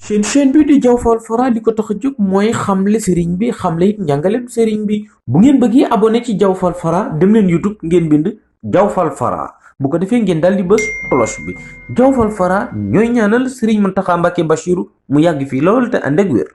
seen chaîne bi di Diaw Fall Fara li ko tax a jóg mooy xamle sëriñ bi xamle it njàngaleem sëriñ bi bu ngeen bëggee abonné ci Diaw Fall Fara dem leen YouTube ngeen bind Diaw Fall Fara bu ko defee ngeen daal di bës cloche bi Diaw Fall Fara ñooy ñaanal sëriñ Mountakha Mbacké Bachirou mu yàgg fii lool te ànd ak wér.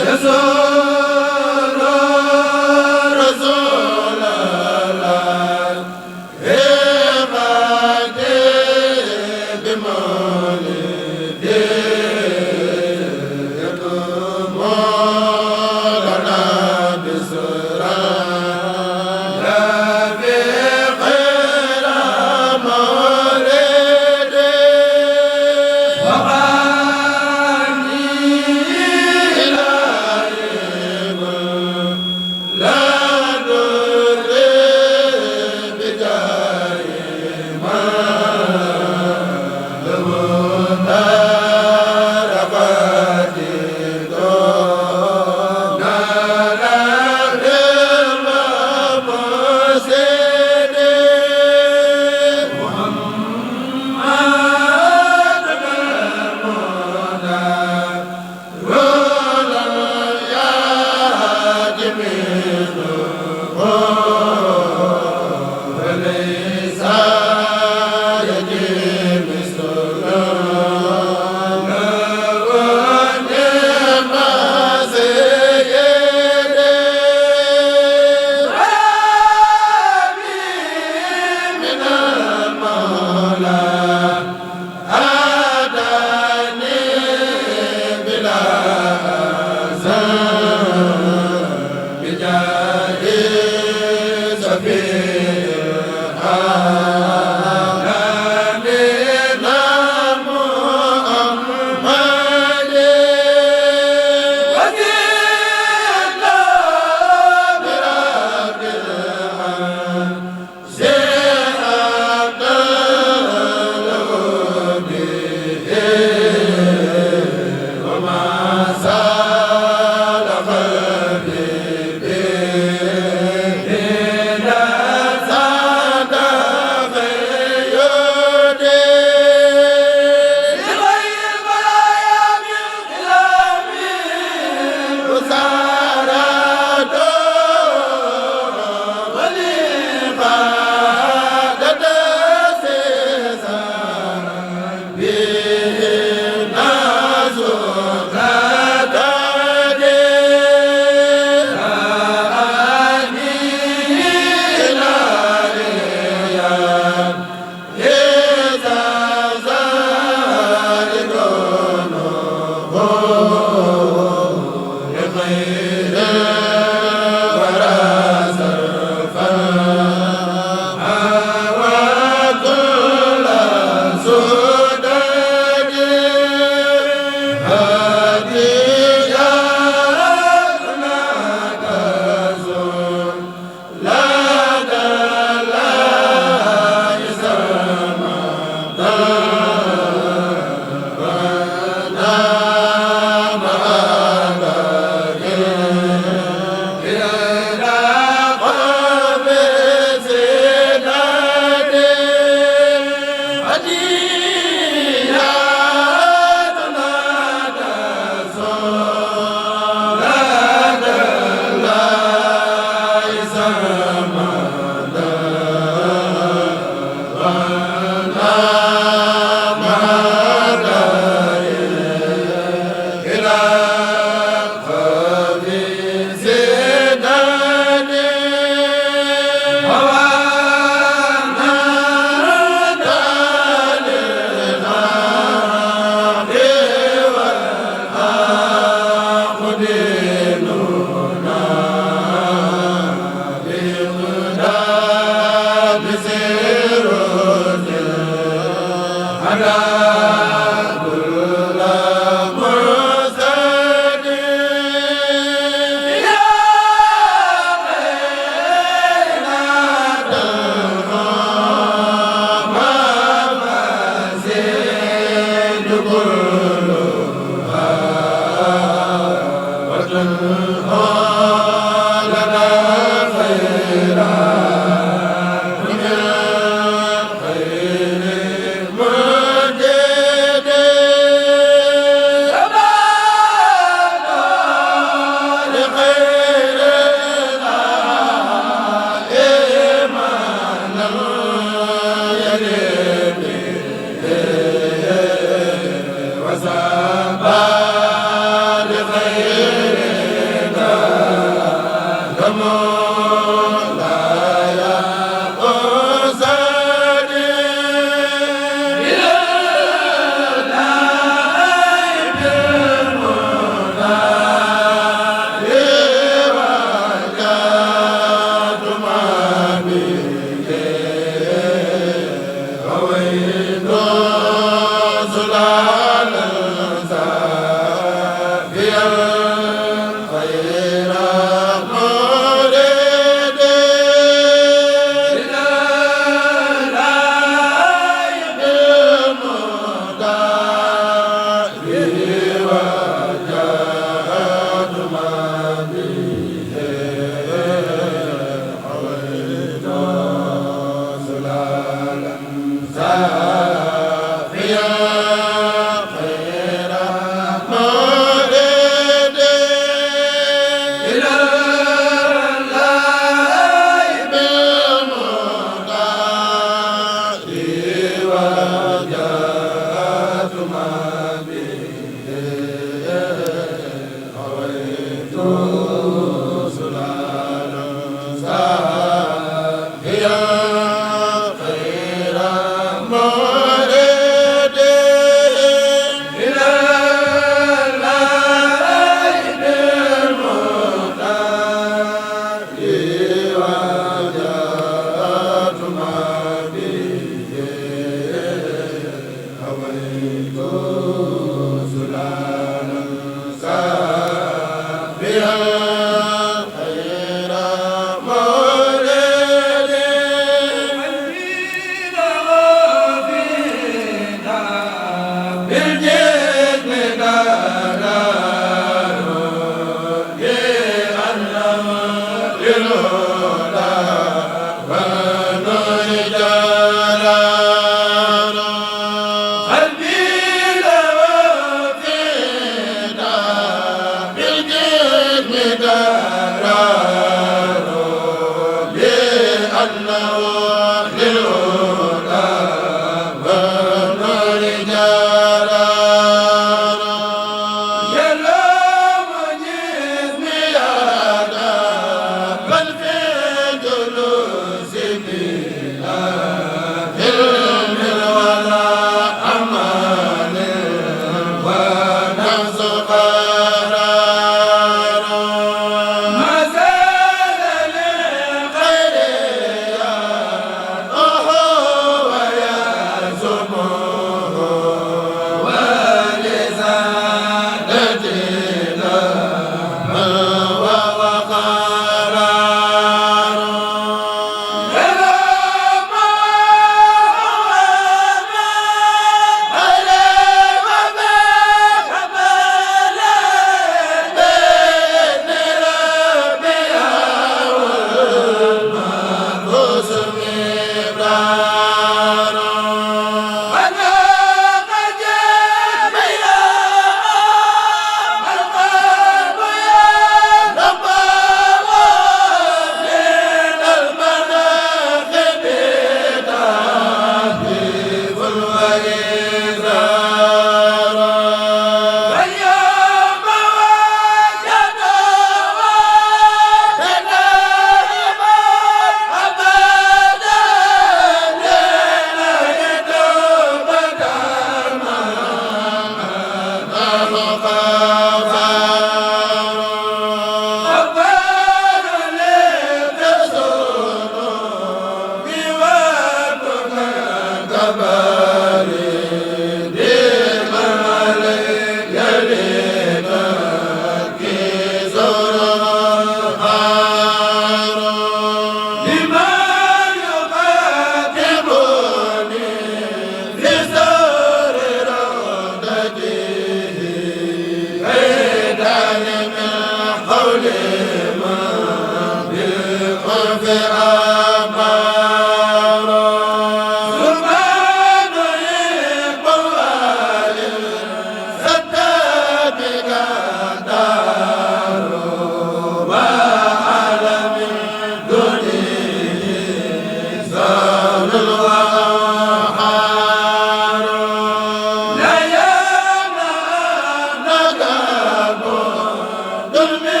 Dul mi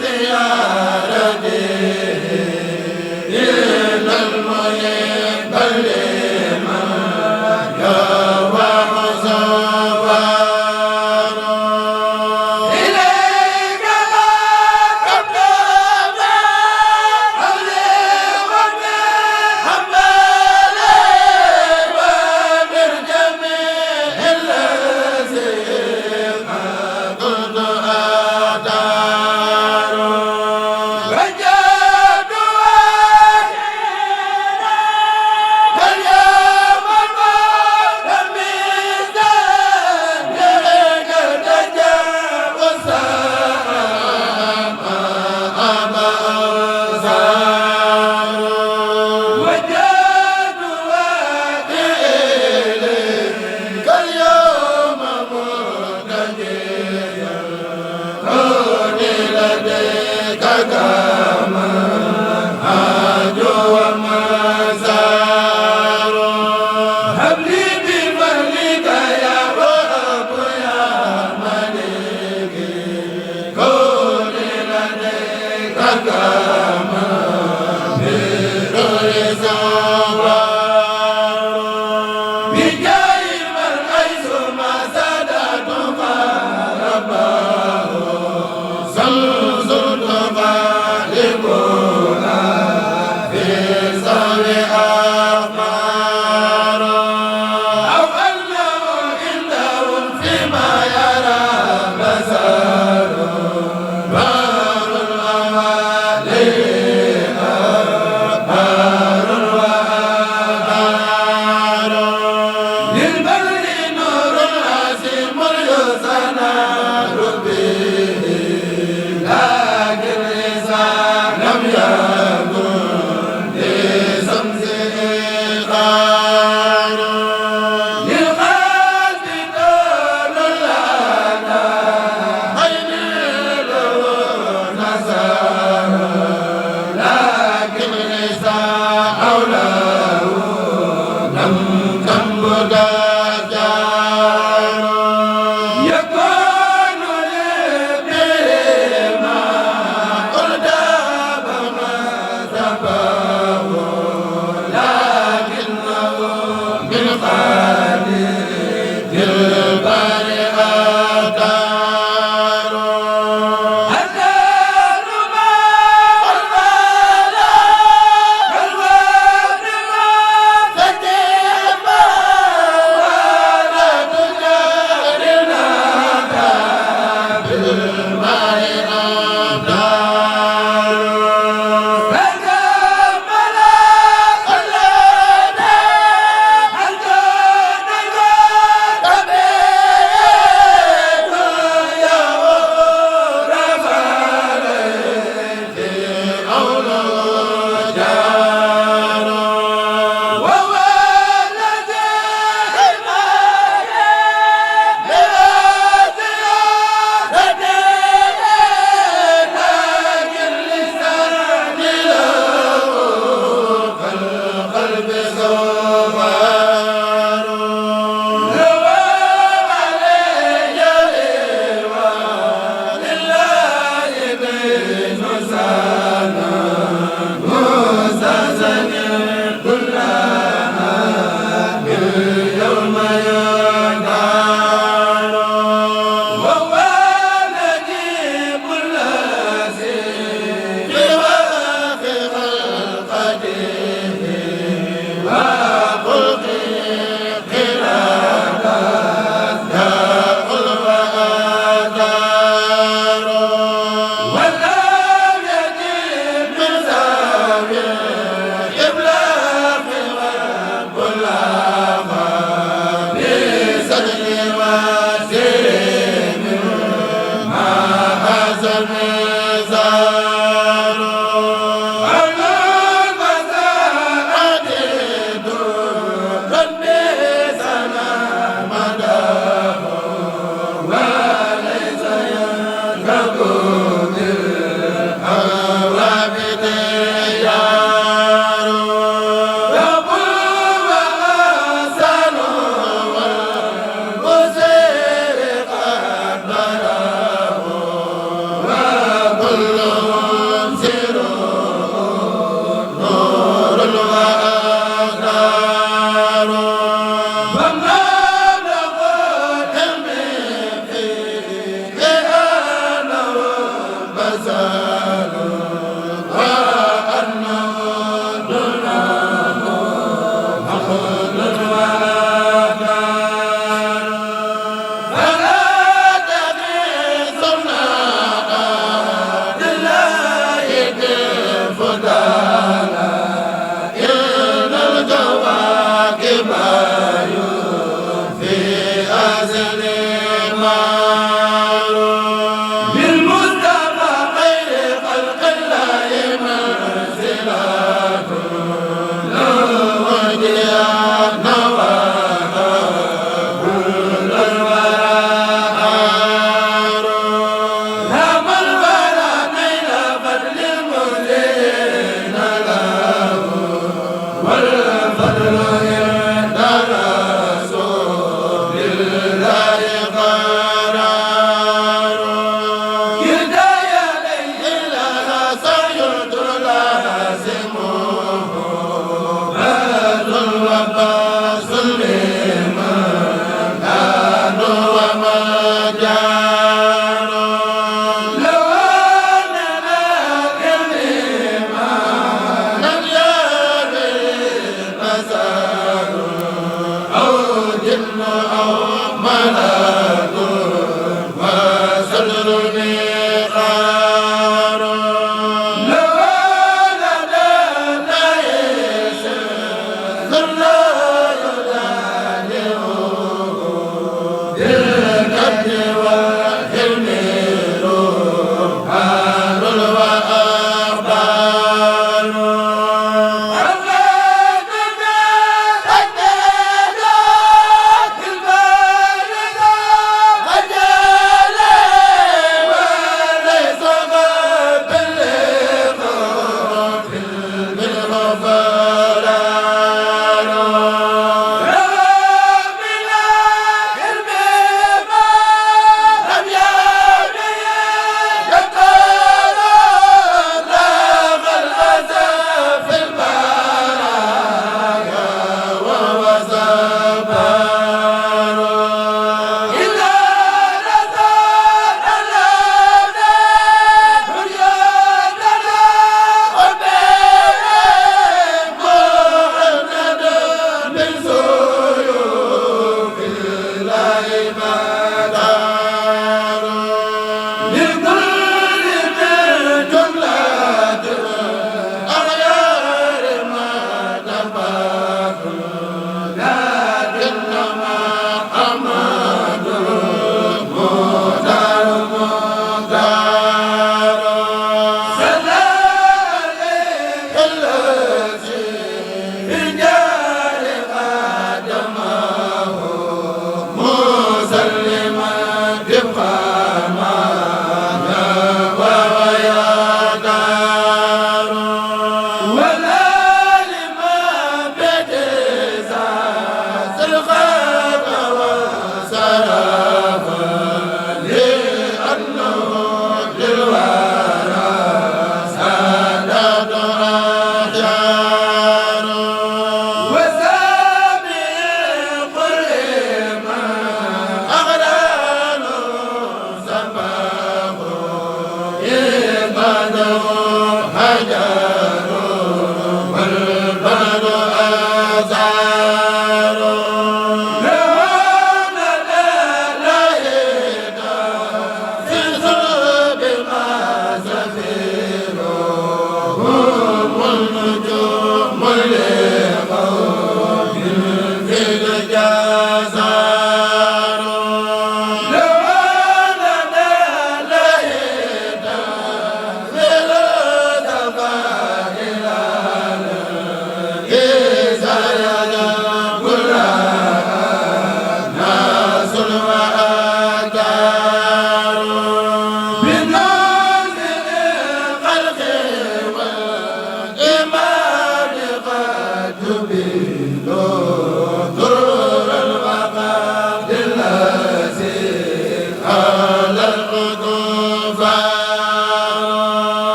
ziyarati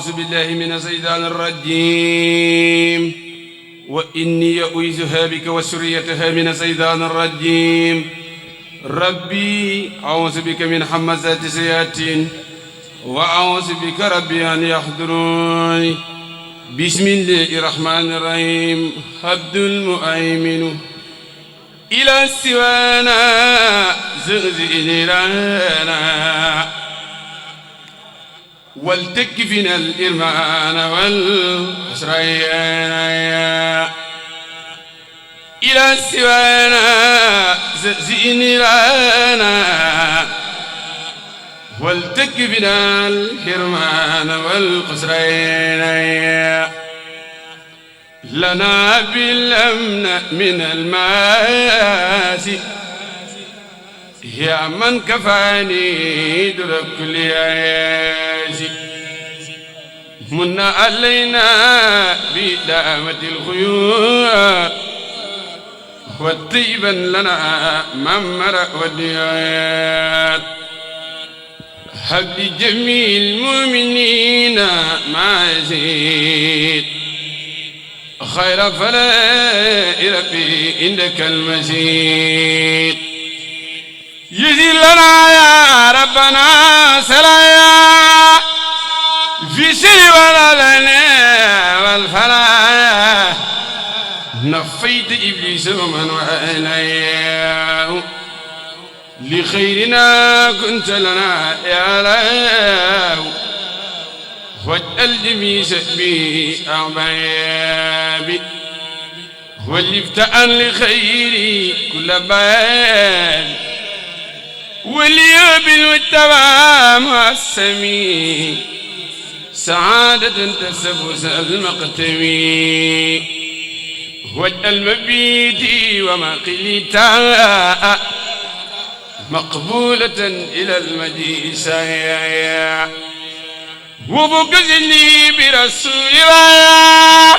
أعوذ بالله من الشيطان الرجيم وإني أعيذها بك وذريتها من الشيطان الرجيم ربي أعوذ بك من همزات الشياطين وأعوذ بك ربي أن يحضرون بسم الله الرحمن الرحيم عبد المؤمن إلى سوانا زغزئ لنا ولتكفنا الإرمان والحسرين إلى سوانا زغزئ لنا ولتكفنا الحرمان والخسرين لنا بالأمن من المآسي يا من كفاني در كل ياسي من علينا بدعوة الخيور وطيبا لنا ممر وديات حب جميع المؤمنين ما يزيد خير فلا ربي عندك المزيد يزيد لنا يا ربنا سلايا في سوى لنا والفلاح نفيت إبليس ومن وإليه لخيرنا كنت لنا يا الله واجعل جميع سبي أعبابي ولفت عن لخيري كل باب ولي بالمتبع مع السمي سعادة تسبس المقتمي واجعل مبيتي ومقلي تاء مقبولة إلى المجيء سايا وبكزني برسول الله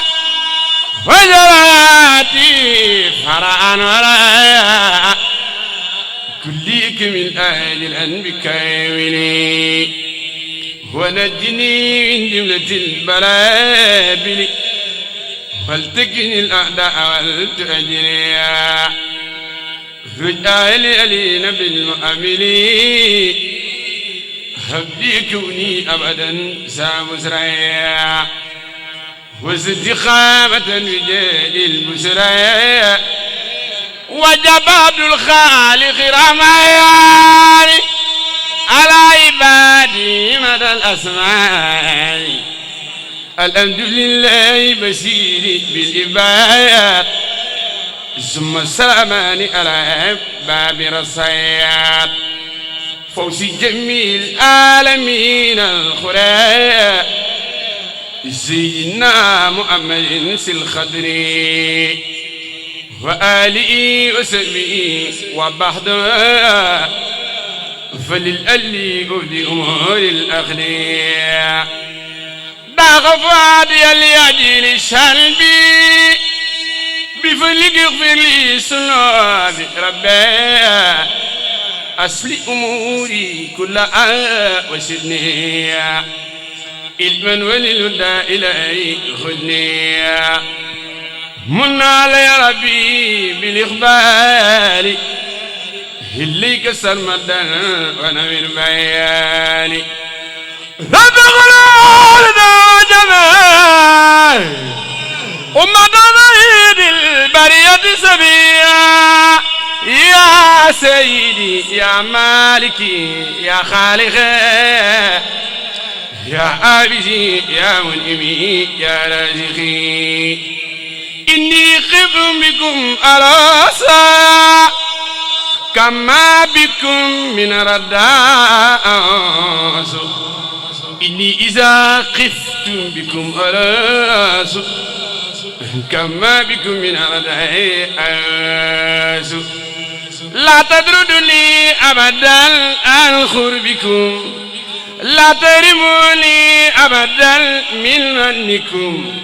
وجراتي فرعا ورايا كليك من أهل الأنبياء ولي ونجني من جملة البلابل فلتكن الأعداء والتأجري رجال علينا بالمؤملين هبلي كوني أبدا سامسريا واستخامة رجال البسريا وجب عبد الخالق رميان على عبادي مدى الأسماء الحمد لله بشير بالعباد ثم السلامان على باب رصيات فوز جميع العالمين الخير سيدنا محمد الخضر وآله وصحبه وبعده فللألي أبدي أمور الأخلاق ضاق فؤادي لأجل الشلبي بفضلك اغفر لي سنوبي ربي أصلي أموري كلها وسدني علما وللهدى إلهي خذني من علي ربي بالإخبار إليك سرمدا ونوير بياني رب غلالنا جمال أمة ضيد البرية سبيا يا سيدي يا مالكي يا خالقي يا عابدي يا منعمي يا رازقي إني خف بكم أراسا كما بكم من رداء إني إذا خفت بكم أراس كما بكم من رداء لا تدردني أبدا عن قربكم لا ترموني أبدا من منكم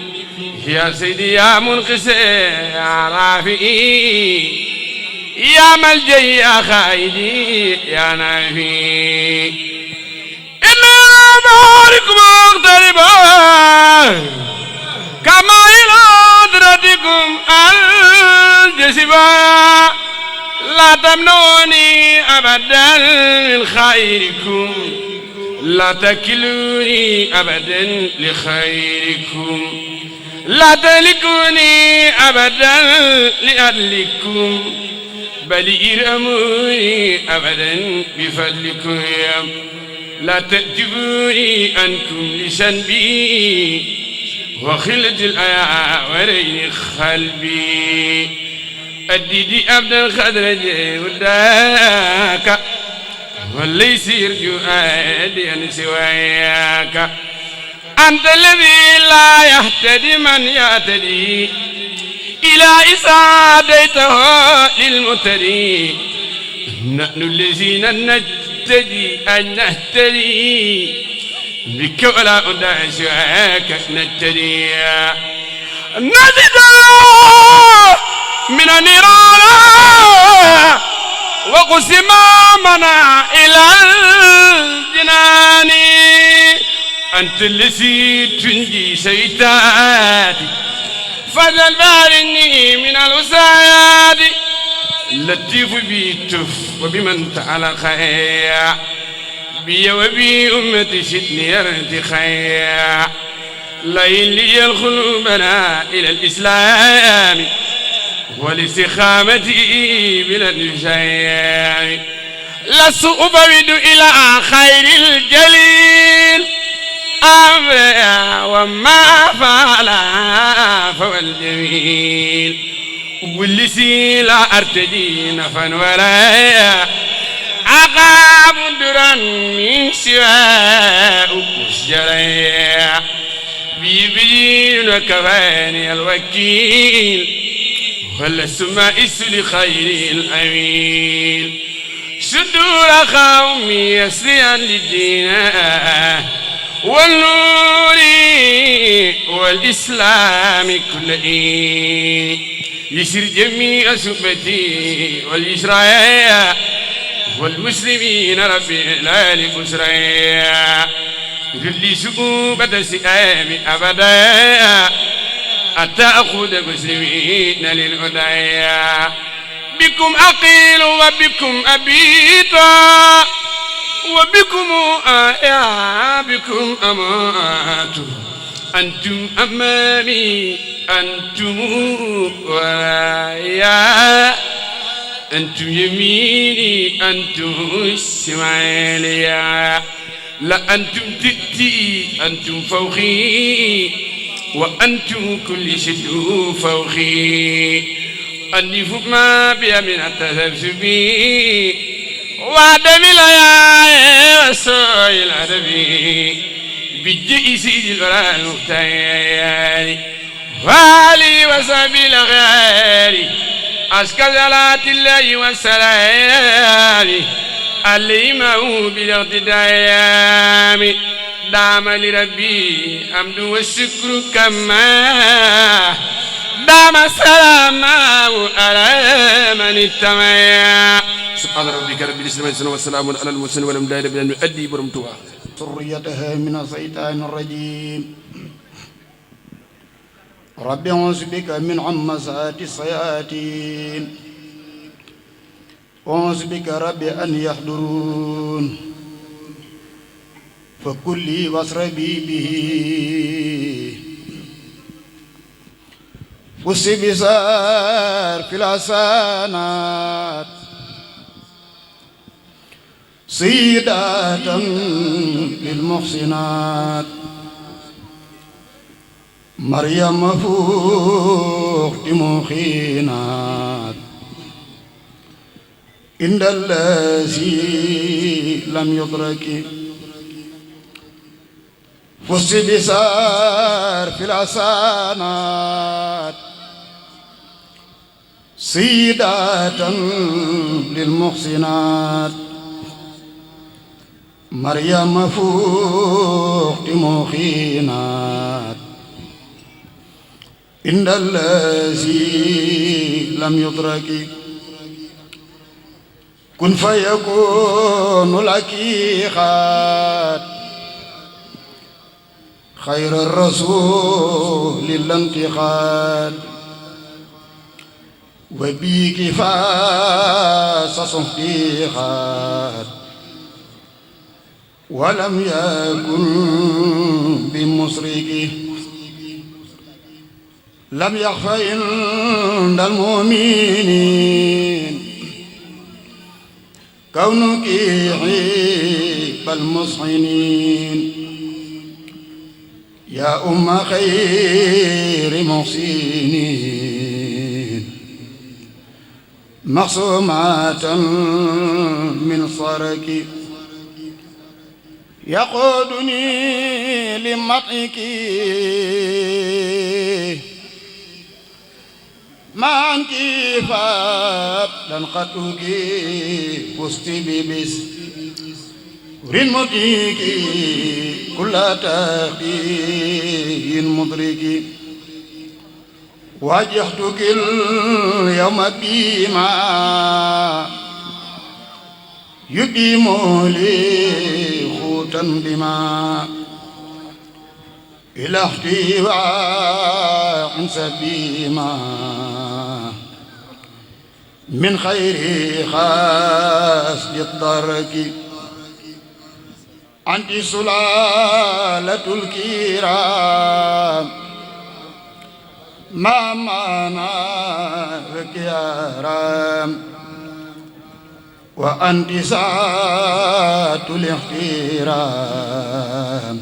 يا سيدي يا منقذي يا رافئي يا ملجئي يا خائدي يا نافي إن بارك مغتربا كما إلى درتكم الجسبا لا تمنوني أبدا من خيركم لا تكلوني أبدا لخيركم لا تهلكوني أبدا لأهلكم بل ارحموني أبدا بفضلكم لا تأتبوني أنكم لشنبي وخلة الأياورين خلبي أديدي أبدا خدرج وداك وليس يرجو أديا سواك أنت الذي لا يهتدي من يهتدي إلى إسعادته للمهتدي نحن الذين نهتدي أن نهتدي بك ولا أدعي سواك نهتدي نزد من النيران وقسمامنا إلى الجنان أنت الذي تنجي شيطاني فضل بارني من الوسائد لطيف بيتف وبمن تعالى خير بي وبي أمتي شدني ارتخير لئن لي القلوبنا إلى الإسلام والاستقامة بلا النسيان لست أبعد إلى خير الجليل أمرا وما فعل فهو الجميل والذي لا أرتدي نفا ولا عقاب درا من سواه مسجرا بيبين وكفاني الوكيل ولست مائس لخير الأمين صدور قومي يسريا للدين والنور والإسلام كل يسر جميع سبتي والإسراء والمسلمين ربي لا لكسريا ذل سؤوبة سئام أبدا أتأخذ مسلمين للهدايا بكم أقيل وبكم أبيتا وبكم آيا بكم أمات أنتم أمامي أنتم ورايا أنتم يميني أنتم شماليا لا أنتم تأتي أنتم فوقي وأنتم كل شيء فوقي أني فما بي من التذبذب وعدم الحياة وسوء الأدب بالجئس الورى المختار وعلي وسبيل الغير أشكى صلاة الله والسلام عليمه بالاقتدام دام لربي حمد والشكر كما دام السلام على من اتبع سبحان ربك رب العزة والسلام على المرسلين والحمد لله رب العالمين برمتها ذريتها من الشيطان الرجيم رب أعوذ بك من همزات الشياطين أعوذ بك رب أن يحضرون فكلي واشربي به فسي بزار في الحسنات سيدة للمحسنات مريم فوق مخينات إن الذي لم يدرك فسي بزار في الحسنات سيدة للمحسنات مريم فوق مخينات إن الذي لم يدرك كن فيكون لك خات خير الرسول الانتقال وبيك فاس صديقات ولم يكن بمسرك لم يخف عند المؤمنين كونك عيب المصحنين يا أم خير محسنين معصومة من صرك يقودني لمطئك ما عنك فابدا قطك فزت ببس رمتك كل تقي مدرك واجهتك اليوم بما يديم لي خوتا بما إلى احتواء سبيما من خير خاص الدرك أنت سلالة الكرام ما منعك يا رام وأنت ساعة الاحترام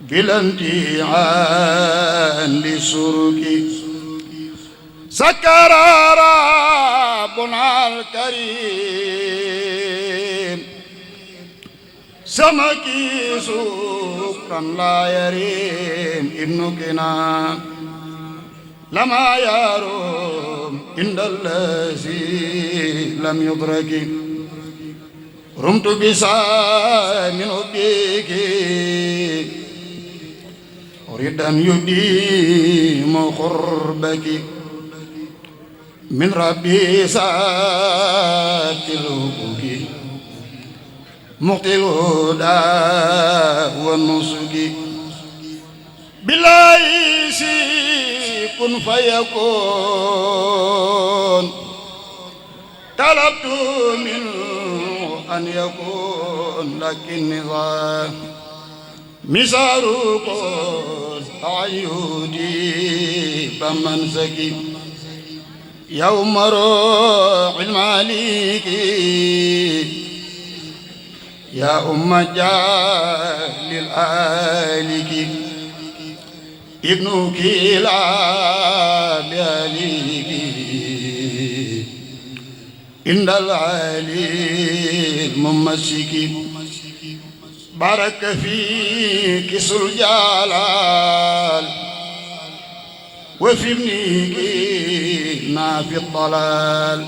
بلا انتهاء لسرك سكر ربنا الكريم سمكي سكرا لا يريم ابنكنا لما يروم عند الذي لم يدرك رمت بسا من حبك أريد أن يديم قربك من ربي سات الحقوق مقتل الهدى والنسك بالله كن فيكون طلبت منه أن يكون لكن نظام مسارك عيودي بمنسك يوم روح المالك يا أم جال الآلك ابنك لا بأليك إن العلي الممسك بارك فيك الجلال وفي ابنك نافي الضلال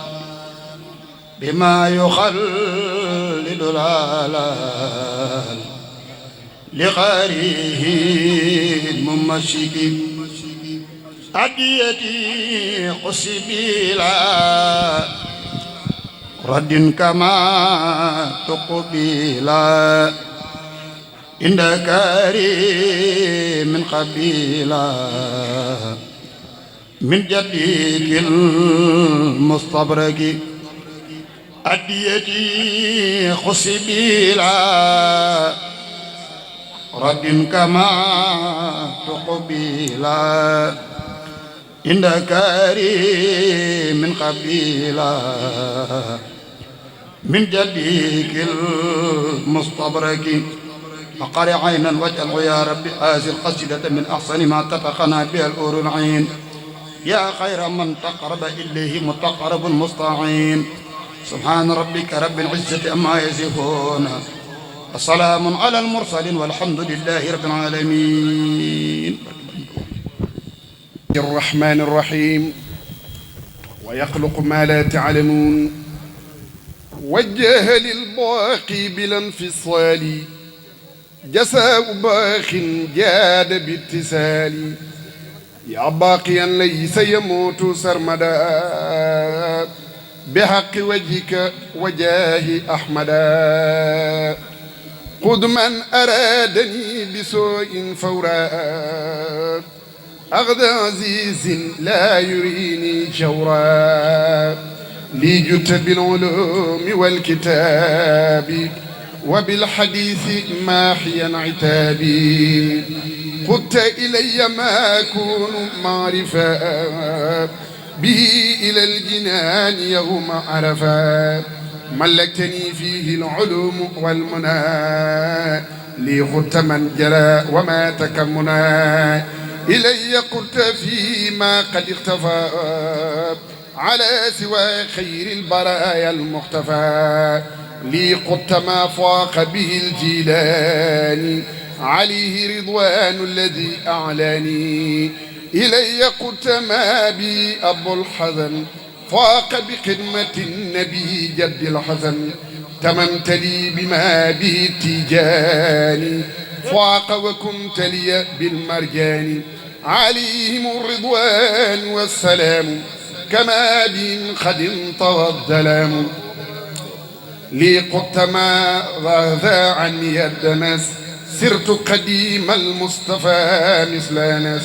بما يخلد الهلال لغيره الممسك أديتي قصبي لا رد كما تقبلا عند كريم قبيلا من جدك المستبرك أديتي قصبي لا رد كما تقبلا عند كريم قبيلا من جدك المستبرك فقر عينا واجعله يا رب هذه القصيدة من أحسن ما تتقنا بها الأور العين يا خير من تقرب إليه متقرب مستعين سبحان ربك رب العزة أما يصفون السلام على المرسلين والحمد لله رب العالمين. الرحمن الرحيم ويخلق ما لا تعلمون وجه للباقي بلا انفصال جزاء باخ جاد باتصال يا باقيا ليس يموت سرمدا بحق وجهك وجاه أحمدا قد من أرادني بسوء فورا أخذ عزيز لا يريني جورا لي جدت بالعلوم والكتاب وبالحديث ماحيا عتابي قدت إلي ما أكون معرفا به إلى الجنان يوم عرفا ملكتني فيه العلوم والمنى لي خدت من جرى وما تكمنا إلي قلت فيما قد اختفى على سوى خير البرايا المختفى لي قلت ما فاق به الجيلان عليه رضوان الذي أعلاني إلي قلت ما بي أبو الحزن فاق بخدمة النبي جد الحسن تممت لي بما به التيجان فاق وكنت لي بالمرجان عليهم الرضوان والسلام كما بهم قد انطوى الظلام لي قدت ما ذا عني الدنس سرت قديم المصطفى مثل ناس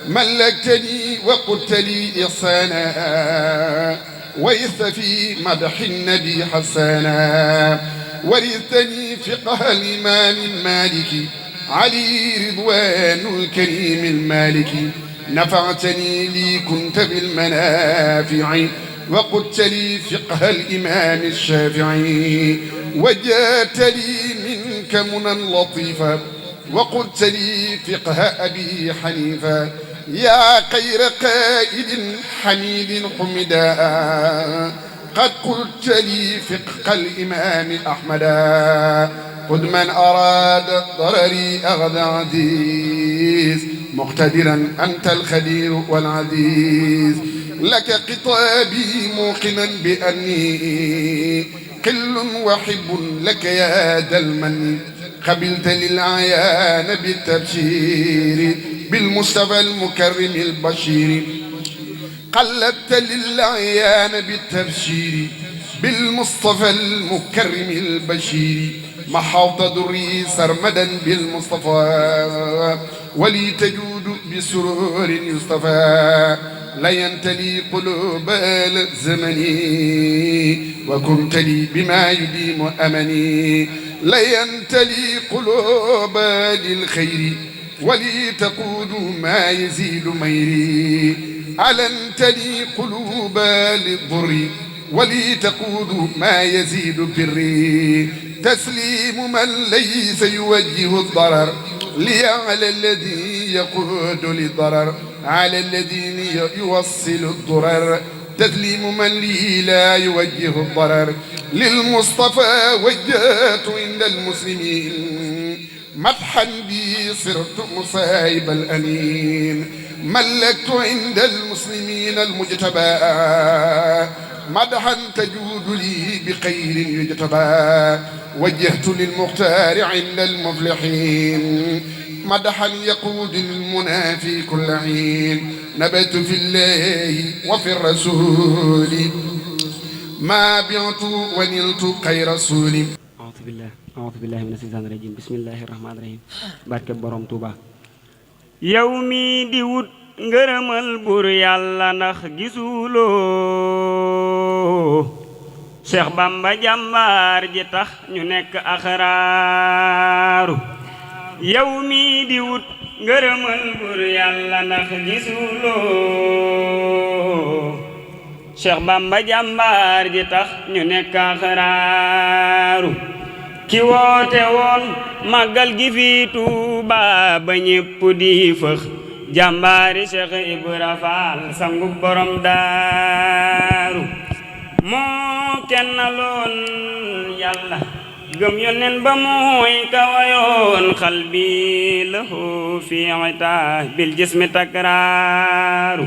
ملكتني وقلت لي إحسانا ورثت في مدح النبي حسانا ورثتني فقه الإمام المالكي علي رضوان الكريم المالكي نفعتني لي كنت بالمنافع وقلت لي فقه الإمام الشافعي وجات لي منك منى لطيفا وقلت لي فقه أبي حنيفة يا خير قائد حميد حمدا قد قلت لي فقه الإمام أحمدا قد من أراد ضرري أغذى عزيز مقتدرا أنت الخدير والعزيز لك خطابي موقنا بأني قل وحب لك يا ذا المن قبلت للعيان بالتبشير بالمصطفى المكرم البشير قلبت للعيان بالتبشير بالمصطفى المكرم البشير محوت ضري سرمدا بالمصطفى ولي تجود بسرور يصطفى لا ينتلي قلوب الزمن وكنت لي بما يديم أمني لا ينتلي قلوب للخير ولي تقود ما يزيد ميري ألنت لي قلوب للضر ولي تقود ما يزيد بري تسليم من ليس يوجه الضرر لي على الذي يقود للضرر على الذين يوصل الضرر تسليم من لي لا يوجه الضرر للمصطفى وجهت عند المسلمين مدحا بي صرت مصايب الأنين ملكت عند المسلمين المجتبى مدحا تجود لي بخير يجتبى وجهت للمختار عند المفلحين مدحا يقود المنى في كل حين نبت في الله وفي الرسول ما بعت ونلت خير رسول أعوذ بالله من الشيطان الرجيم بسم الله الرحمن الرحيم barke borom Touba yow mi di wut ngërëmal bur yàlla ndax gisuloo Cheikh Bamba jàmbaar ji tax ñu nekk axraaru yow mi di wut ngërëmal bur yàlla ndax gisuloo Cheikh Bamba jàmbaar ji tax ñu nekk axraaru ki woote woon màggal gi fi Tuuba ba ñépp di fëx jàmbaari Cheikh Ibra Faal sangu borom daaru moo kennaloon yàlla gëm yonen ba mooy kawayoon xal bi lahu fi ita bil jismi takraaru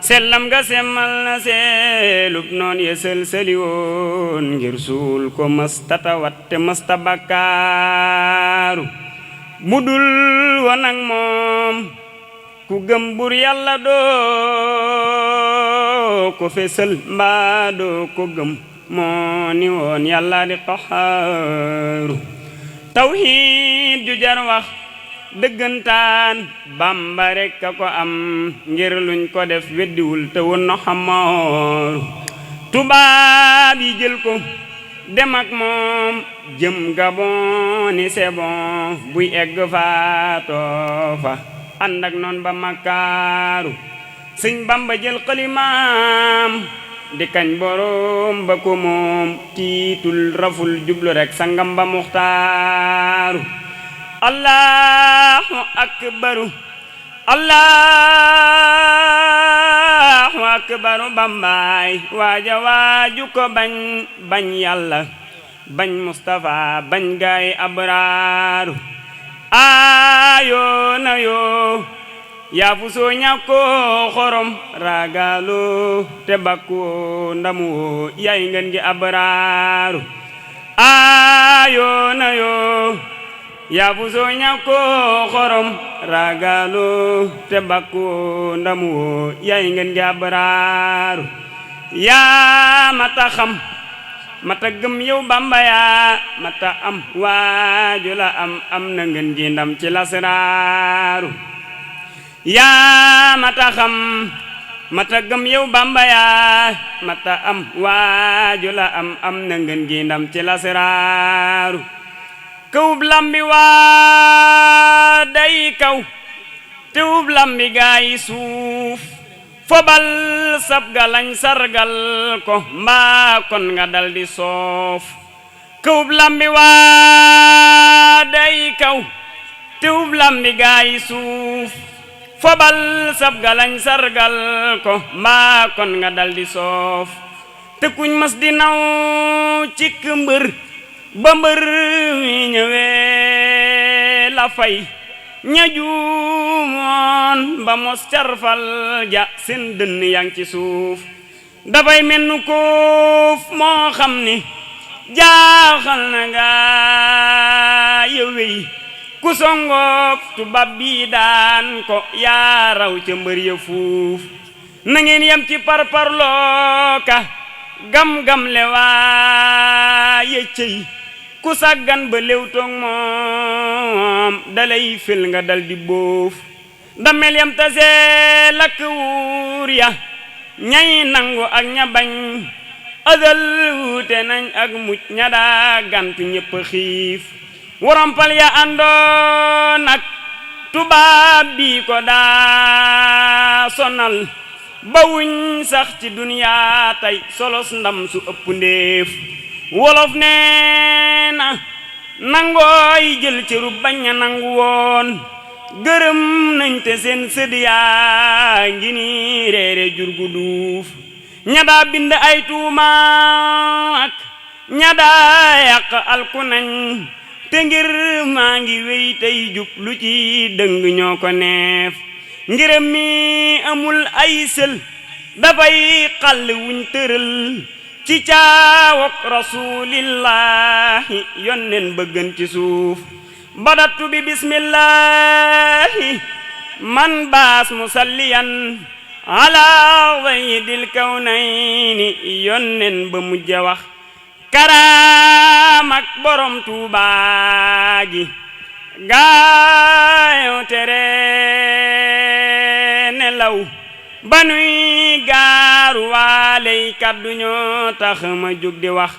sellam nga semmal na seelub noon ye sël-sëli woon ngir suul ko mësta tawat te mësta bakkaaru budul woon ak moom ku gëm bur yàlla doo ko fesal mbaa doo ko gëm moo ni woon yàlla di qaxaaru tawhiid ju jar wax dëggantaan Bamba rekk a ko am ngir luñ ko def weddiwul te woon na xamooru tubaab yi jël ko dem ak moom jëm Gabon ni c'est bon buy egg faatoo fa ànd ak noon ba Makaaru sëñ Bamba jël xalimaam di kañ boroom ba ko moom tiitul raful jublu rek sangam ba Muxtaaru allahu akbaru allahu akbaru Bambaay waaja waaju ko bañ yàlla bañ Mustafa bañ gaay abraaru ayo na yo yaa fu soo ñàkkoo xorom raagalo te bakko ndamu woo yaay ngeen gi abraaru ayo na yo yaa fu soo ñàkkoo xorom raagalo te bakko ndamu woo yaay ngeen gi abraaru yaa mata xam mata gëm yow Bamba yaa mata am waaju la am na ngeen ji ndam ci lasraaru yaa mata xam mata gëm yow Bamba yaa mata am waaju la am na ngeen ji ndam ci lasraaru kawub lambi waa day kaw tewub lambi gaayi suuf fobal sab galañ sargal ko mbaa kon nga daldi soof kawub lambi waa day kaw tewub lambi gaayi suuf fobal sab galañ sargal ko mbaa kon nga daldi soof te kuñ mas di naw cikk mbër ba mbër mi ñëwee la fay ñaju moon ba mos carfal ja seen dënn yang ci suuf dafay mel nu koof moo xam ni jaaxal na nga yëwey ku songook tubaab bi daan ko yaa raw ca mbër ya fuuf na ngeen yem ci parparlooka gam-gam le waa yëccëy ku sàggan ba léew toog moom dalay fil nga dal di boof damel yam tase lakk wuur ya ñay nangu ak ña bañ adal wuute nañ ak mucc ña daa gantu ñépp xiif worompal ya àndoon ak tubaab bi ko daa sonal bawuñ sax ci duniyaa tey solos ndam su ëpp ndéef wolof nee na nangooy jël ci ru bañ a nangu woon gërëm nañ te seen sëd yaa ngi ni reere jur gu duuf ña daa bind ay tuuma ak ña daa yàq alku nañ te ngir maa ngi wéy tey jub lu ci dëng ñoo ko neef ngirëm mi amul ay sël dafay xàll wuñ tëral ci caawok rasulillahi yonnen bëggan ci suuf badatu bi bismillahi man baas musalliyan ala sayyidil kawnayni yonnen ba mujja wax karaam ak borom Tuubaa gi gaayo tere nelaw banuy gaaru waaley kaddu ñoo tax ma jóg di wax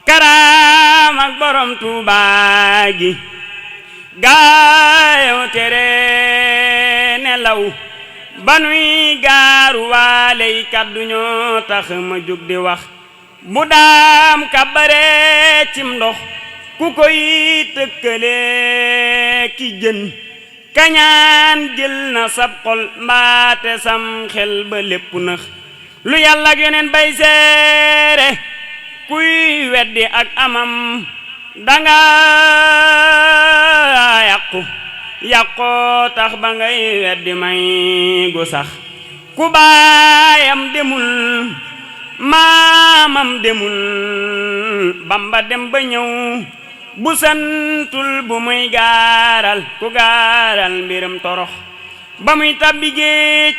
karaam ak borom Tuubaa gi gaayo tere nelaw banuy gaaru waaley kaddu ñoo tax ma jóg di wax bu daam kabare cim ndox ku koy tëkkale ki jën kañaan jël na sab xol mbaate sam xel ba lépp nax lu yàlla ak yeneen bay seere kuy weddi ak amam danga yàqoo tax ba ngay weddi may gu sax ku baayam demul maamam demul Bamba dem ba ñëw bu santul bu muy gaaral ku gaaral mbiram torox ba muy tabbi géej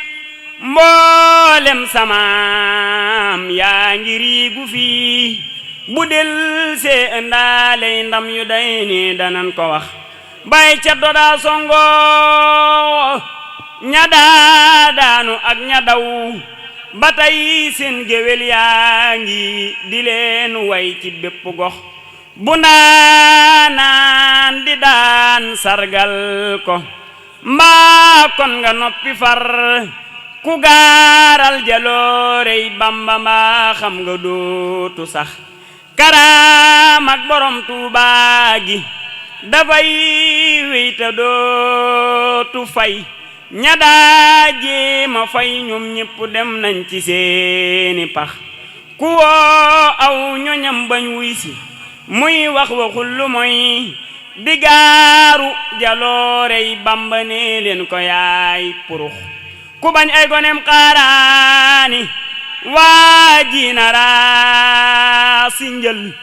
mboolem samaam yaa ngi riigu fii bu del see ëndaaley ndam yu day ni danan ko wax bay ca doda songo ña daa daanu ak ña daw ba tey seen géwél yaa ngi di leen way ci bépp gox bu ndaanaan di daan sargal ko mbaa kon nga noppi far ku gaaral jaloorey Bamba mbaa xam nga dootu sax karaam ak borom Tuubaa gi dafay wéy te dootu fay ña daa jéema fay ñoom ñépp dem nañ ci seeni pax ku woo aw ñoñam bañ wuy si muy wax waxul lu moy di gaaru jaloorey Bamba nee leen ko yaay purux ku bañ ay gonem xaaraani waa jiina raasi njël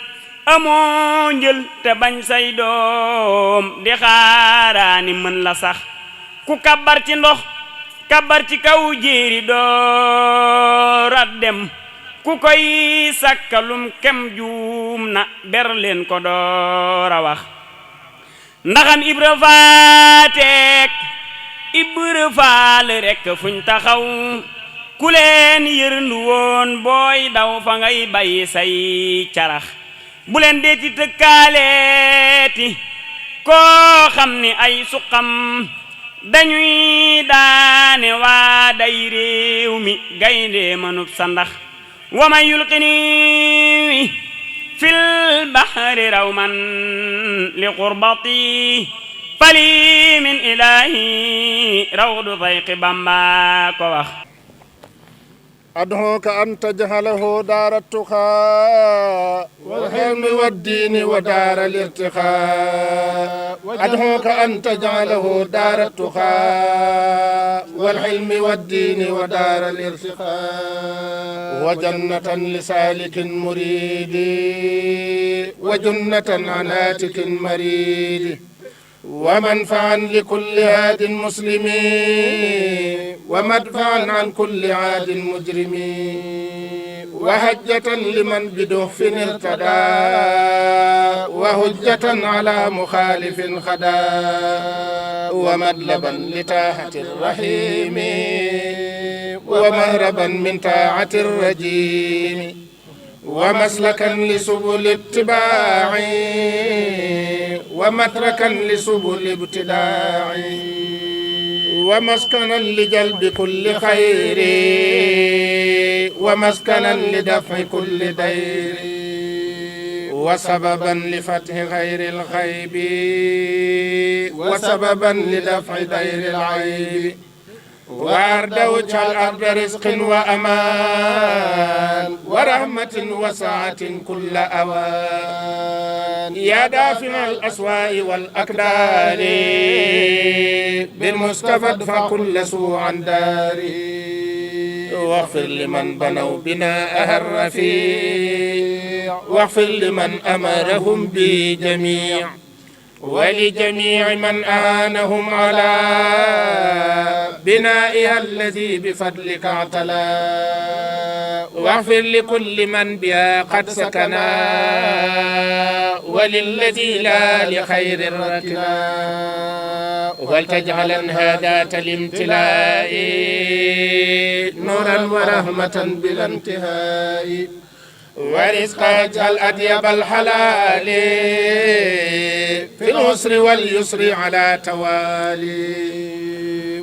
amoo njël te bañ say doom di xaaraani mën la sax ku kabar ci ndox kabar ci kaw jéeri doorat dem ku koy sakkalum kem juum na ber leen ko doora wax ndaxam Ibra Faatek Ibra Faal rekk fuñ taxaw ku leen yërndu woon booy daw fa ngay bay say carax bu leen deeti tëkkaaleeti koo xam ni ay suqam dañuy daane waa day réew mi gaynde mënub sa ndax wa man yulqini fil bahri rawman li qurbati fali min ilahi rawdu dayqi Bamba ko wax أدعوك أن تجعله دار التقى والحلم والدين ودار الارتقاء أدعوك أن تجعله دار التقى والحلم والدين ودار الارتقاء وجنة لسالك مريد وجنة عن هاتك مريد ومنفعا لكل هاد مسلمين ومدفعا عن كل عاد مجرمين وهجة لمن بدهف ارتدى وهجة على مخالف خدا ومدلبا لتاحة الرحيم ومهربا من طاعة الرجيم ومسلكا لسبل اتباع ومتركا لسبل ابتداع ومسكنا لجلب كل خير ومسكنا لدفع كل دير وسببا لفتح غير الغيب وسببا لدفع دير العيب وأرده الأرض رزق وأمان ورحمة وسعة كل أوان يا دافع الأسواء والأكدار بالمصطفى ادفع كل سوء عن داري واغفر لمن بنوا بناءها الرفيع واغفر لمن أمرهم بجميع ولجميع من آنهم على بنائها الذي بفضلك اعتلى واغفر لكل من بها قد سكنا وللذي لا لخير الركنا ولتجعلن هادات الامتلاء نورا ورحمة بلا انتهاء ورزقا اجعل أطيب الحلال في العسر واليسر على توالي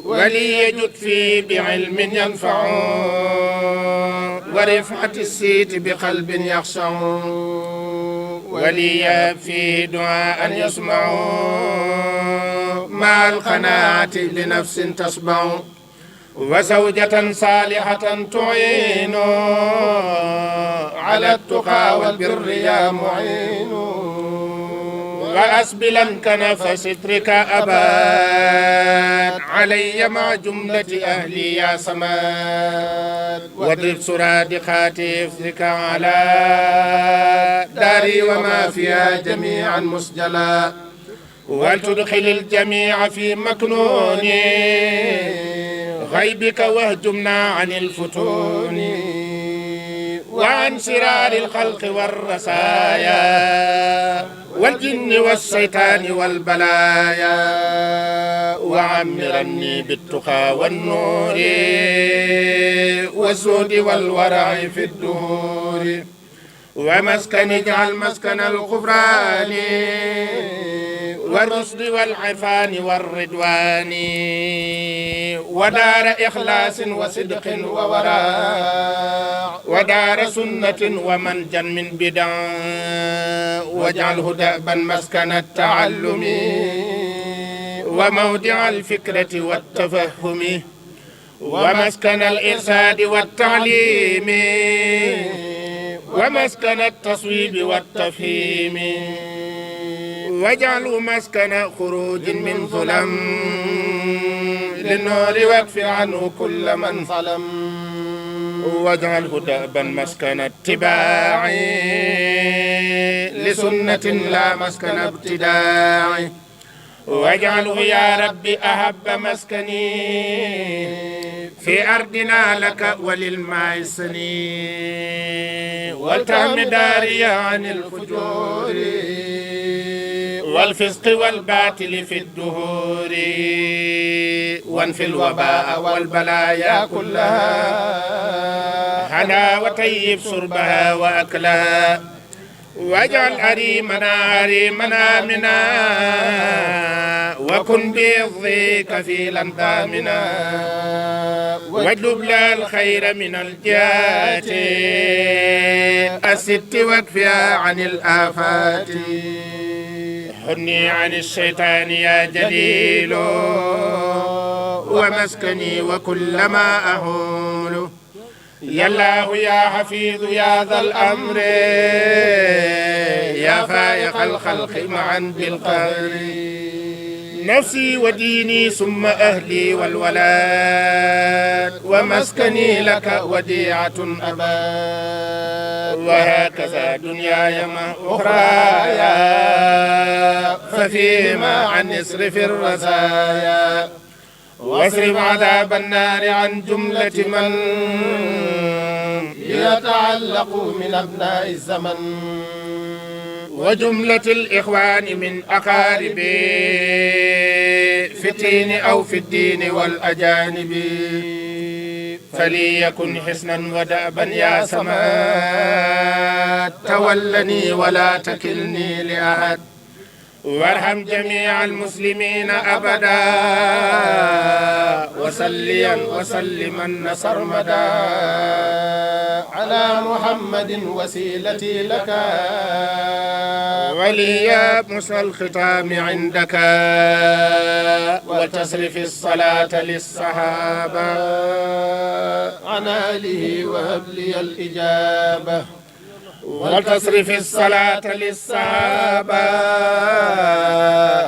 وليجد فيه بعلم ينفع ورفعة السيت بقلب يخشع ولي فيه دعاء يسمع مع القناعة لنفس تشبع وزوجة صالحة تعين على التقى والبر يا معين وأسبلا كنف سترك أباد علي مع جملة أهلي يا سماد واضرب سرادقات إفذك على داري وما فيها جميعا مسجلا ولتدخل الجميع في مكنون غيبك واهجمنا عن الفتون وعن شرار الخلق والرسايا والجن والشيطان والبلايا وعمرني بالتقى والنور والزهد والورع في الدهور ومسكن اجعل مسكن الغفران والرشد والعرفان والرضوان ودار إخلاص وصدق ووراء ودار سنة ومنجا من بدع واجعله دأبا مسكن التعلم وموضع الفكرة والتفهم ومسكن الإرشاد والتعليم ومسكن التصويب والتفهيم واجعله مسكن خروج من ظلم للنور واكف عنه كل من ظلم واجعله دأبا مسكن اتباع لسنة لا مسكن ابتداع واجعله يا ربي أحب مسكني في أرضنا لك وللماء السني والتهم داري عن الفجور والفسق والباطل في الدهور وانفي الوباء والبلايا كلها هنا وطيب شربها وأكلها واجعل أريمنا منا وكن بيضي كفيلا ضامنا واجلب لا الخير من الجهات الست واكفها عن الآفات حني عن الشيطان يا جليل ومسكني وكل ما أهول يا الله يا حفيظ يا ذا الأمر يا فائق الخلق معا بالقهر نفسي وديني ثم أهلي والولاد ومسكني لك وديعة أباد وهكذا دنياي مع أخرايا ففيهما عن اصرف الرزايا واصرف عذاب النار عن جملة من يتعلق من أبناء الزمن وجملة الإخوان من أقاربي في الدين أو في الدين والأجانب فليكن حسنا ودأبا يا سماد تولني ولا تكلني لأحد وارحم جميع المسلمين أبدا وسليا وسلما سرمدا على محمد وسيلتي لك ولي مسى الختام عندك وتصرف الصلاة للصحابة عن آله وهب لي الإجابة وتصرف الصلاة للصحابة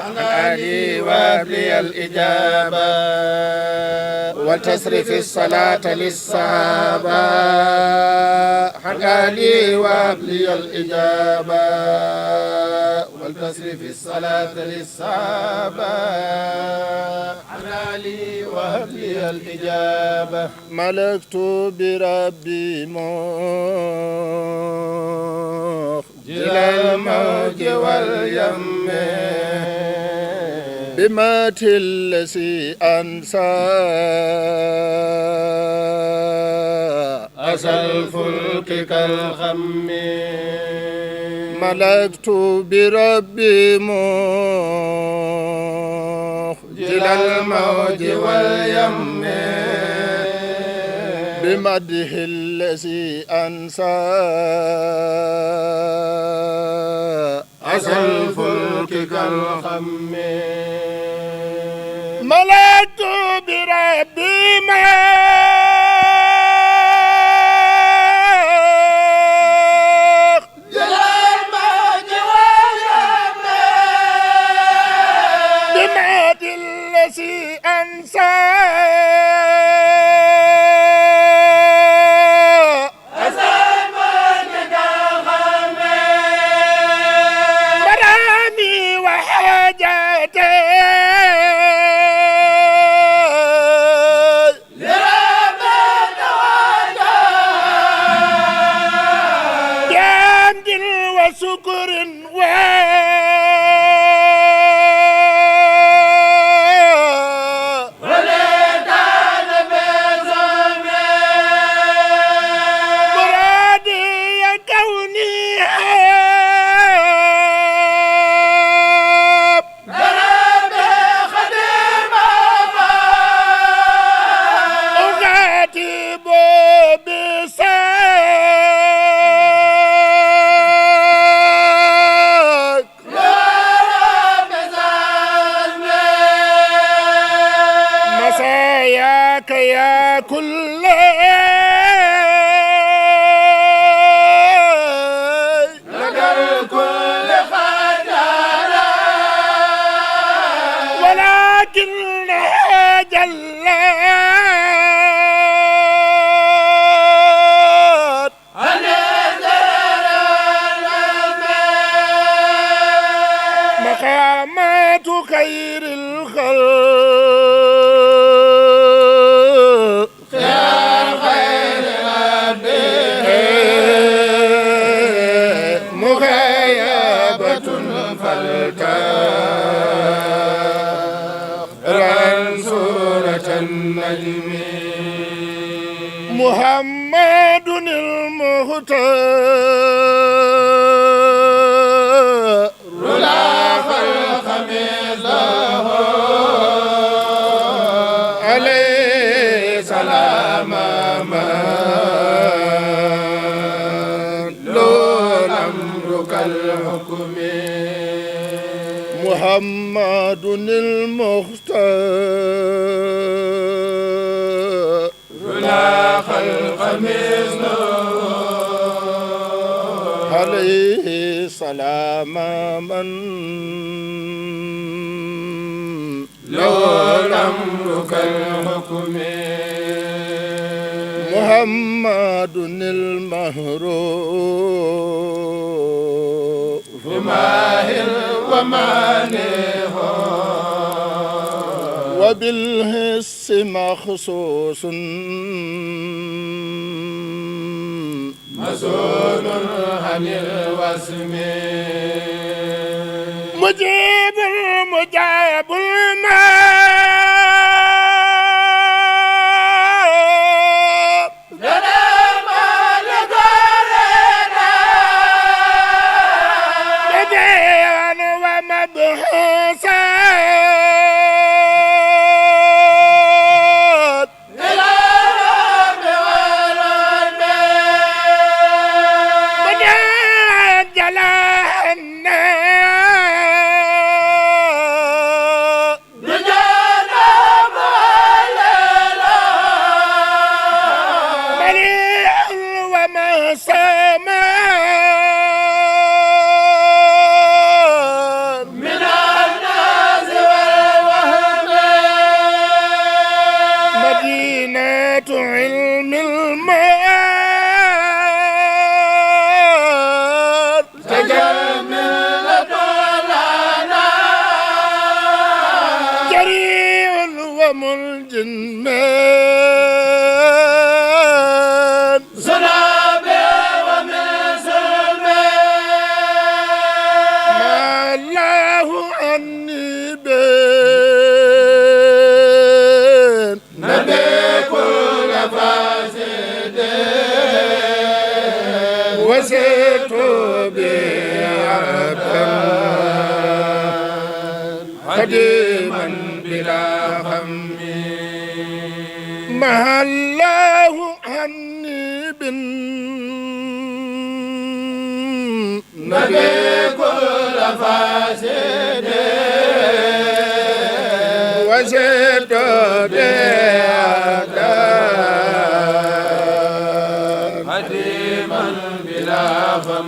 عن آله وهب لي الإجابة وتصرف الصلاة للصحابة عن آله وهب لي الإجابة وتصرف الصلاة للصحابة عن آله وهب لي الإجابة ملكت بربي جل الموج واليم بمات الذي أنسى أسى الفلك كالخم ملكت بربي جل الموج واليم بمده الذي أنسى أسى الفلك كالخم ملكت بربي جل الموج واليم بمده الذي أنسى كل لدى الكل خجالا ولكنها جلت عن الدار والأمان مقامات خير الخلق خير خير ربه مغيبة عن سورة النجم محمد المختار لا خلق مثله عليه سلام من له الأمر كالحكم محمد المختار لا خلق مثله عليه سلام من له الأمر كالحكم محمد المهروف ماهر ومانه وبالحس مخصوص مسؤول عن الوسم مجيب المجاب الماب لنا مالك لنا بديعا ومبحوثا إلى الرب والعلم بديعا جلانا رجانا مهللا مليء ومساما من الناس والوهم مدينة علم المال تجملت لنا جريء وملجن مان سنابي ومسلمي ما الله عني بين نبي كل فاسد وسيت بعبدا قديما بلا هم ما الله عني بن نبي كل فاسد وسيت بعبدا قديما بلا هم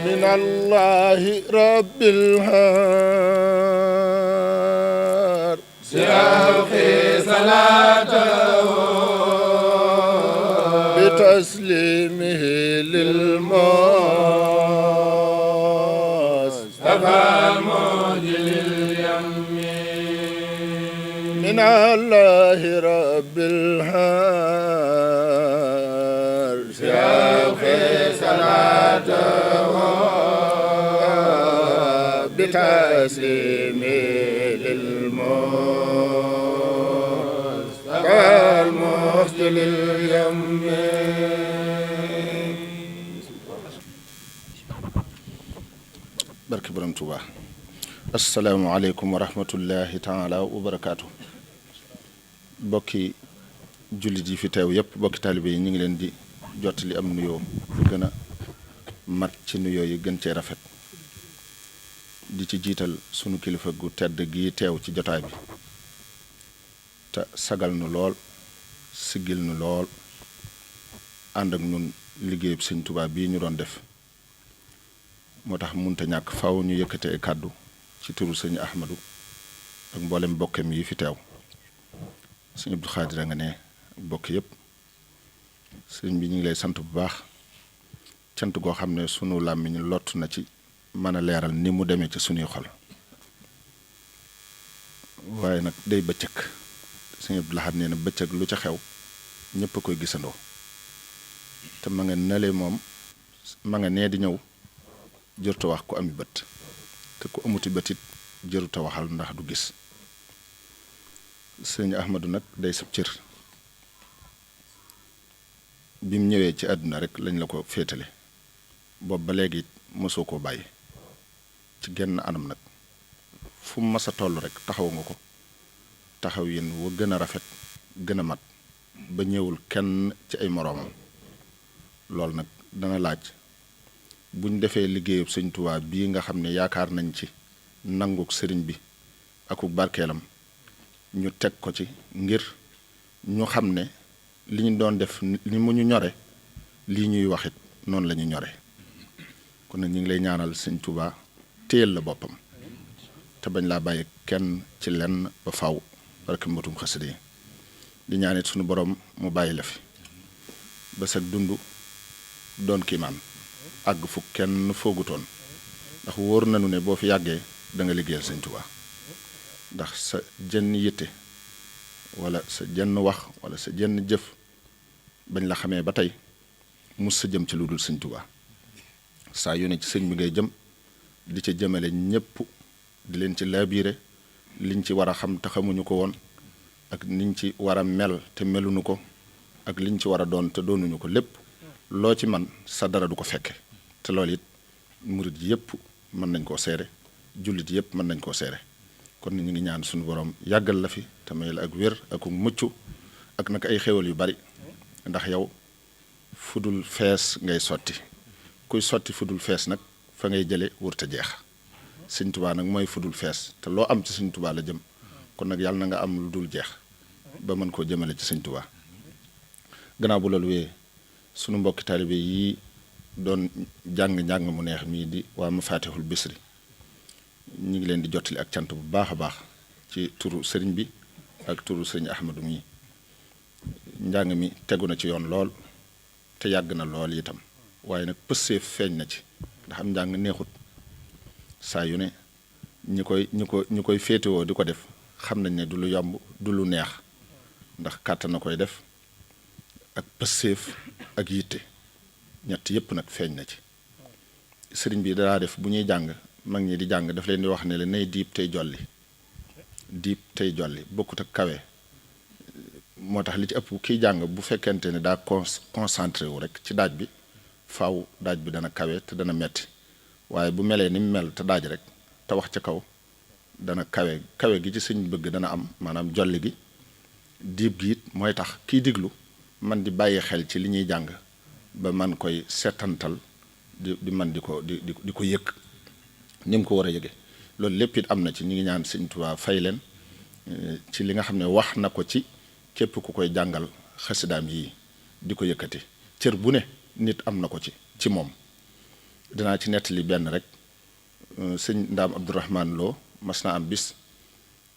من الله رب الهار سيأخي صلاته بتسليمه للمصطفى مجل اليم من الله رب الهار سيأخي صلاته بتسليمه للمصطفى المسجل اليم barke borom Tuuba asalaamaaleykum wa rahmatullahi taala wa barakaatu bokki jullit yi fi teew yëpp bokki taalibe yi ñu ngi leen di jottali am nuyoo bu gën a mat ci nuyoo yi gën cee rafet di ci jiital sunu kilifa gu tedd gi teew ci jotaay bi te sagal nu lool siggil nu lool ànd ak ñun liggéeyub sëñ Tuubaa bii ñu doon def moo tax munta ñàkk faw ñu yëkkate ay kàddu ci turu sëñ Ahmadu ak mboolem bokkam yi fi teew sëñ Abdou Khadir nga ne bokk yëpp sëñ bi ñu ngi lay sant bu baax cant goo xam ne sunu làmmiñ lott na ci mën a leeral ni mu demee ci sunuy xol waaye nag day bëccëg sëñ Abdou Lahad nee na bëccëg lu ca xew ñëpp a koy gisandoo te ma nga nale moom ma nga nee di ñëw jërta wax ku ami bët te ku amuti bët it jëruta waxal ndax du gis sëñ Ahmadu nag day sab cër bi mu ñëwee ci àdduna rek lañ la ko féetale boobu ba léegi mosoo koo bàyyi ci genn anam nag fu mu mas a toll rek taxaw nga ko taxaw yéen wa gën a rafet gën a mat ba ñëwul kenn ci ay moroomam loolu nag dana laaj buñ defee liggéeyub sëñ Tuubaa bii nga xam ne yaakaar nañ ci nanguk sëriñ bi akuk barkeelam ñu teg ko ci ngir ñu xam ne li ñu doon def li mu ñu ñore lii ñuy waxit noonu la ñu ñore kon nag ñu ngi lay ñaanal sëñ Tuubaa téyel la boppam te bañ laa bàyyi kenn ci lenn ba faw barke mbatum xasida yi di ñaanit suñu borom mu bàyyi la fi ba sag dund doon kiimaan àgg fu kenn foogutoon ndax wóor nañu ne boo fi yàggee da nga liggéeyal sëñ Tuubaa ndax sa jenn yitte wala sa jenn wax wala sa jenn jëf bañ la xamee ba tey mus sa jëm ci lu dul sëñ Tuubaa saa yu ne ci sëñ bi ngay jëm di ca jëmale ñépp di leen ci laabiire liñ ci war a xam te xamuñu ko woon ak niñ ci war a mel te meluñu ko ak liñ ci war a doon te doonuñu ko lépp loo ci man sa dara du ko fekke te loolu it murit yépp mën nañ koo seere jullit yépp mën nañ koo seere kon ñu ngi ñaan suñu borom yàggal la fi te may la ak wér ak mucc ak nag ay xéwal yu bari ndax yow fudul fees ngay sotti kuy sotti fudul fees nag fa ngay jële wurta jeex sëñ Tuubaa nag mooy fudul fees te loo am ci sëñ Tuubaa la jëm kon nag yàlla na nga am lu dul jeex ba mën koo jëmale ci sëñ Tuubaa gannaaw bu loolu wee sunu mbokki taalibe yi doon njàng mu neex mii di waa Mafatihul Bichri ñu ngi leen di jottali ak cant bu baax a baax ci turu sëriñ bi ak turu sëriñ Ahmadu mii njàng mi tegu na ci yoon lool te yàgg na lool itam waaye nag pësseef feeñ na ci ndax am njàng neexut saa yu ne ñi koy féetewoo di ko def xam nañ ne du lu yomb du lu neex ndax kàttan na koy def ak pësseef ak yitte ñett yépp nag feeñ na ci sëriñ bi daa def bu ñuy jàng mag ñi di jàng daf leen di wax ne la nay diib tey jolli bokkut ak kawe moo tax li ci ëpp kiy jàng bu fekkente ne daa concentré wu rek ci daaj bi faaw daaj bi dana kawe te dana metti waaye bu melee ni mu mel te daaj rek te wax ca kaw dana kawe gi ci sëñ bëgg dana am maanaam jolli gi diib gi it mooy tax kiy diglu man di bàyyi xel ci li ñuy jàng ba man koy setantal di man di ko yëg ni mu ko war a yëge loolu lépp it am na ci ñu ngi ñaan sëñ Tuubaa fay leen ci li nga xam ne wax na ko ci képp ku koy jàngal xasidaam yi di ko yëkkati cër bu ne nit am na ko ci moom dinaa ci nettali benn rek sëñ Ndaam Abdourahman Lo mas na am bis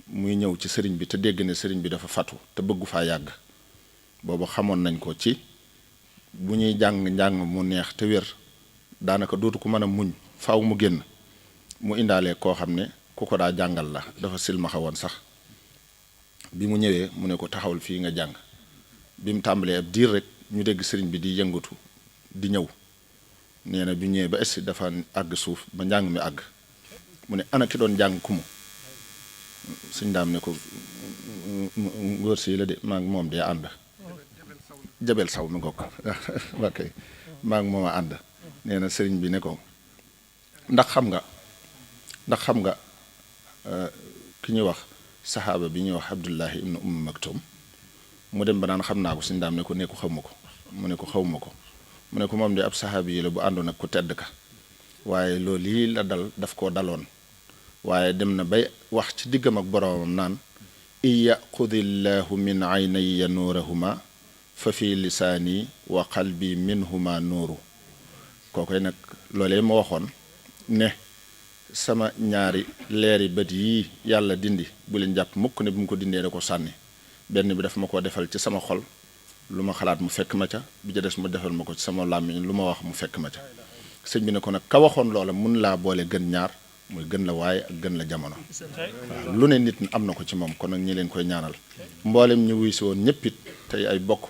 muy ñëw ci sëriñ bi te dégg ne sëriñ bi dafa fatu te bëggu faa yàgg boobu xamoon nañ ko ci bu ñuy njàng mu neex te wér daanaka dootu ko mën a muñ faaw mu génn mu indaale koo xam ne ku ko daa jàngal la dafa silmaxa woon sax bi mu ñëwee mu ne ko taxawal fii nga jàng bi mu tàmbalee ab diir rek ñu dégg sëriñ bi di yëngatu di ñëw nee na bi ñëwee ba essi dafa àgg suuf ba njàng mi àgg mu ne ana ki doon jàng kumu suñ daam ne ko ngóor si la de maa ngi moom dee ànd jabel saw mi ngokk ok maa ngi moom a ànd nee na sëriñ bi ne ko ndax xam nga ki ñuy wax saxaaba bi ñuy wax Abdullahi ibnu Maktum mu dem ba naan xam naa ko suñ daam ne ko xawma ko mu ne ko xawma ko mu ne ko moom de ab saxaabi yi la bu àndoon ak ku tedd ka waaye loolu lii la dal daf koo daloon waaye dem na bay wax ci diggam ak boroomam naan in yaxudillahu min aynaya nuurahuma fa fi lisaani wa qalbi minhuma nuuru kookoy nag loolee ma waxoon ne sama ñaari leeri bët yii yàlla dindi bu leen jàpp mukk ne bu mu ko dindee da ko sànni benn bi dafa ma ko defal ci sama xol lu ma xalaat mu fekk ma ca bi ca des mu defal ma ko ci sama làmmiñ lu ma wax mu fekk ma ca sëñ bi ne ko nag ka waxoon loola mun laa boole gën ñaar muy gën la waaye ak gën la jamono waaw lu ne nit am na ko ci moom kon nag ñi leen koy ñaanal mboolem ñu wuy si woon ñëpp it tey ay bokk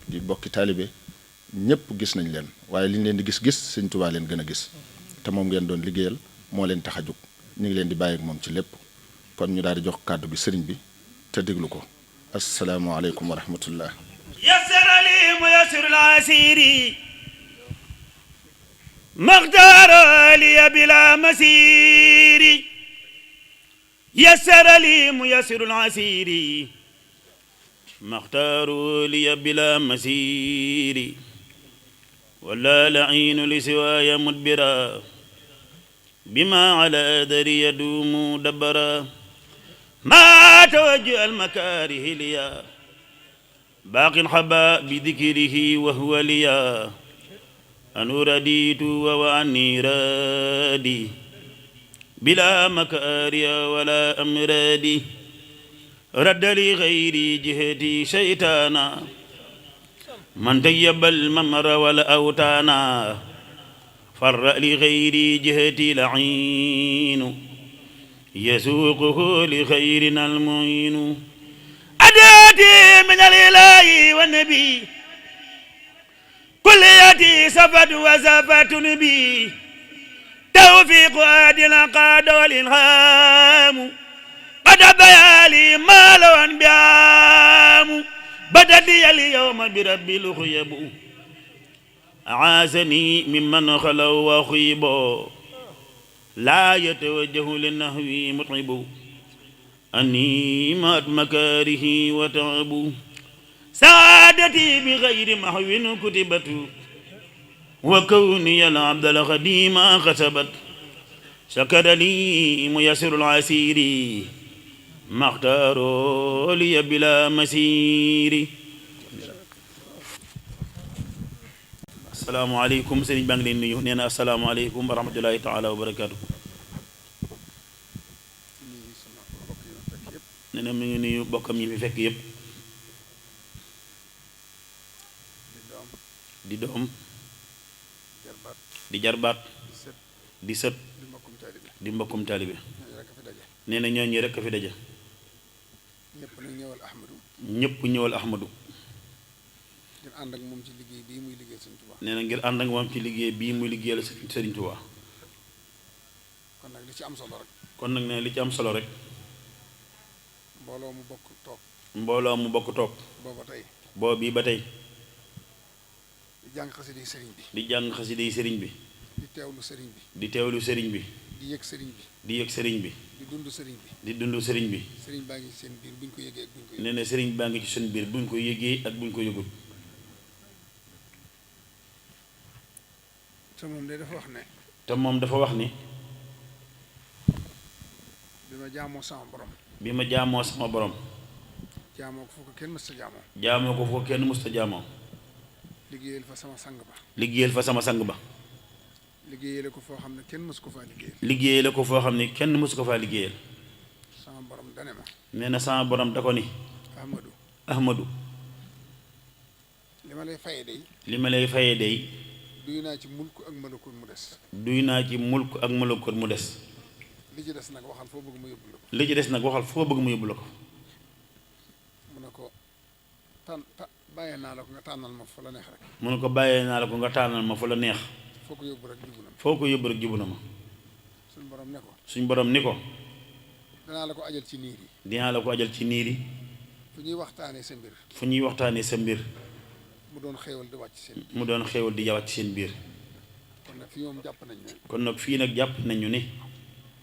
di bokki taalibe ñëpp gis nañ leen waaye li ñu leen di gis sëñ Tuubaa leen gën a gis te moom ngeen doon liggéeyal moo leen tax a jóg ñu ngi leen di bàyyi ak moom ci lépp kon ñu daal di jox kàddu gi sëriñ bi te déglu ko asalaamaaleykum wa rahmatullah yassara li muyassirul asiri maxtaara li bila masiri yassara li muyassirul asiri maxtaaru li bila masiri wala lainu li siwaaya mudbira bima ala dari yadumu dabbara ma tawajju al makarihi liya baqin xaba bi dikrihi wa huwa liya anu raditu wa anni radi bila makariya wala amradi radda li gayri jihati shaytana man tayyabal mamra wal awtana farra li gayri jihati lainu yasuquhu li xayrina almuinu adati min alilahi wa nabi kulliyati safat wa safatun bi tawfiqu adina qada wal ilhamu qad bayali ma lawan biamu badadi al yawma bi rabbil khuybu aazani mimman khalaw wa khibo la yatawajjahu linahwi mut'ibu anni mat makarihi wa ta'abu saadati bi ghayri mahwin kutibatu wa kawni al abd al khadima khasabat shakara li muyassirul asiri makhtaru li bila masiri. Assalaamu aleykum sëriñ baa ngi leen nuyu nee na assalaamu aleykum wa rahmatullahi taala wa barakaatu. nee na mi ngi nuyu bokkam yi fi fekk yëpp di doom di jarbaat di sët di mbokkum taalibe nee na ñooñu rekk a fi daje ñëpp ñëwal Ahmadu ngir ànd ak moom ci liggéey bii muy liggéeyal Sëriñ Tuubaa nee na ngir ànd ak moom ci liggéey bii muy liggéeyal Sëriñ Tuubaa kon nag li ci am solo rek kon nag nee na li ci am solo rek mbooloo mu bokk toog boobii ba tey di jàng xasida yi sëriñ bi di jàng xasida yi sëriñ bi di teewlu sëriñ bi di teewlu sëriñ bi di yëg sëriñ bi di yëg sëriñ bi di dund sëriñ bi di dund sëriñ bi sëriñ baa ngi ci seen biir buñ ko yëgee ak buñ ko nee na sëriñ baa ngi ci seen biir buñ ko yëgee ak buñ ko yëgul te moom de dafa wax ne te moom dafa wax ni bi ma jaamoo sama borom jaamoo ko fu ko kenn mësta jaamoo jaamoo ko fu ko kenn mësta jaamoo liggéeyal fa sama sang ba liggéeyal fa sama sang ba liggéeyale ko foo xam ne kenn mësu ko faa liggéeyal liggéeyale ko foo xam ne kenn mësu ko faa liggéeyal sama borom dane ma nee na sama borom da ko ni Ahmadu li ma lay fayee day duy naa ci mulk ak malakut mu des duy naa ci mulk ak malakut mu des li ci des nag waxal foo bëgg mu yóbbu la ko li ci des nag waxal foo bëgg mu yóbbu la ko mu ne ko bàyyee naa la ko nga tànnal ma fu la neex rek mu ne ko bàyyee naa la ko nga tànnal ma fu la neex foo ko yóbbu rek jubu na ma foo ko yóbbu rek jubu na ma suñ borom ne ko suñ borom ni ko danaa la ko ajal ci niir yi dinaa la ko ajal ci niir yi fu ñuy waxtaanee sa mbir mu doon xéewal di wàcc seen mu doon xéewal di wàcc seen biir kon nag fii moom jàpp nañ ne kon nag fii nag jàpp nañu ni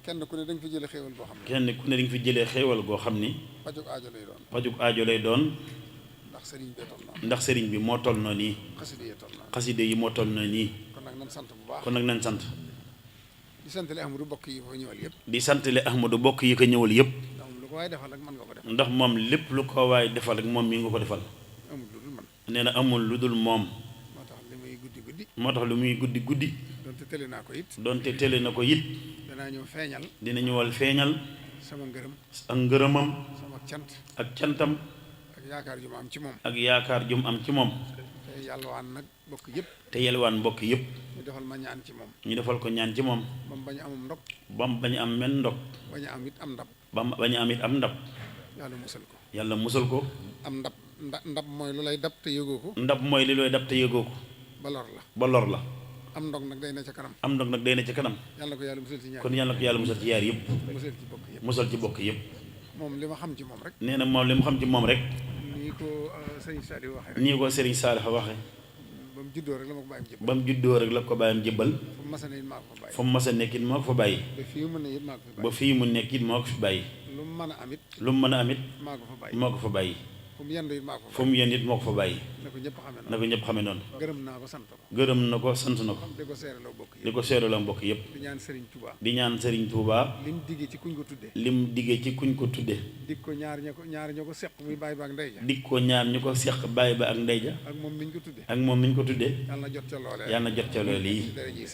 kenn ku ne da nga fi jëlee xéewal goo xam ne kenn ku ne da nga fi jëlee xéewal goo xam ni pajug aajo lay doon pajug aajo lay doon ndax sëriñ bee toll noonu ndax sëriñ bi moo toll noonu nii xaside yi moo toll noonu nii kon nag nan sant bu baax kon nag nan sant di santale Ahmadu bokk yi ko ñëwal yëpp di santale Ahmadu bokk yi ko ñëwal yëpp ko waay defal rek mën nga ko defal. ndax moom lépp lu ko waay defal rek moom mi nga ko defal. amul lu dul man. nee na amul lu dul moom. moo tax li muy guddi guddi. moo tax lu muy guddi guddi. donte tële naa ko it. donte tële na ko it. danaa ñëw feeñal. dina ñëwal feeñal. sama ngërëm. ak ngërëmam. sama cant. ak cantam. ak yaakaar ju ma am ci moom. ak yaakaar jum am ci moom. te yàllawaan nag bokk yëpp. te yelwaan mbokk yëpp. ñu defal ma ñaan ci moom. ñu defal ko ñaan ci moom. ba mu bañ a amum ndog. ba mu bañ a am men ndog. bañ a am it am ndab. ba mu bañ a am it am ndab. yàlla musal ko. yàlla musal ko. am ndab ndab mooy lu lay dab te yëgoo ko. ndab mooy li looy dab te yëgoo ko. ba lor la. ba lor la. am ndog nag day na ca kanam. am ndog nag day na ci kanam. yàlla ko yàlla musal ci ñaar. kon yàlla ko yàlla musal ci yaar yëpp. musal ci bokk yëpp. musal ci bokk yëpp. moom li ma xam ci moom rek. nee na moom li mu xam ci moom rek. nii ko sëñ Saliou waxee rek. nii ko Serigne Saliou waxe ba mu juddoo rek la ma ko bàyyam jëbbal. ba mu juddoo rek la ko bàyyam jëbbal. fu mu masa ne it maa ko fa bàyyi. fa mu mas a nekk it moo ko fa bàyyi. ba fii mu ne it maa ko fa ba bàyyi. fii mu nekk it moo ko fi bàyyi. lu mu mën a am it. lu mu mën a am it maa ko fa bàyyi. moo ko fa bàyyi. fu mu yendu it maa ko fa fu mu yéen it moo ko fa bàyyi. na ko ñëpp xamee na noonu. ko ñëpp xamee noonu. gërëm naa ko sant ko. gërëm na ko sant na ko. di ko seeraloo bokk di yëpp. ko seeraloo mbokk yëpp. di ñaan Serigne Touba. di ñaan Serigne Touba. lim diggee ci kuñ ko tuddee. lim diggee ci kuñ ko tudde dig ko ñaar ña ko seq muy bàyyi ba ak ndey ja. dig ko ñaar ñu ko seq bàyyi ba ak ndey ja. ak moom miñ ko tuddee. ak moom niñ ko tuddee. yàlla na jot ca loolee. yàlla na jot ca loolu yi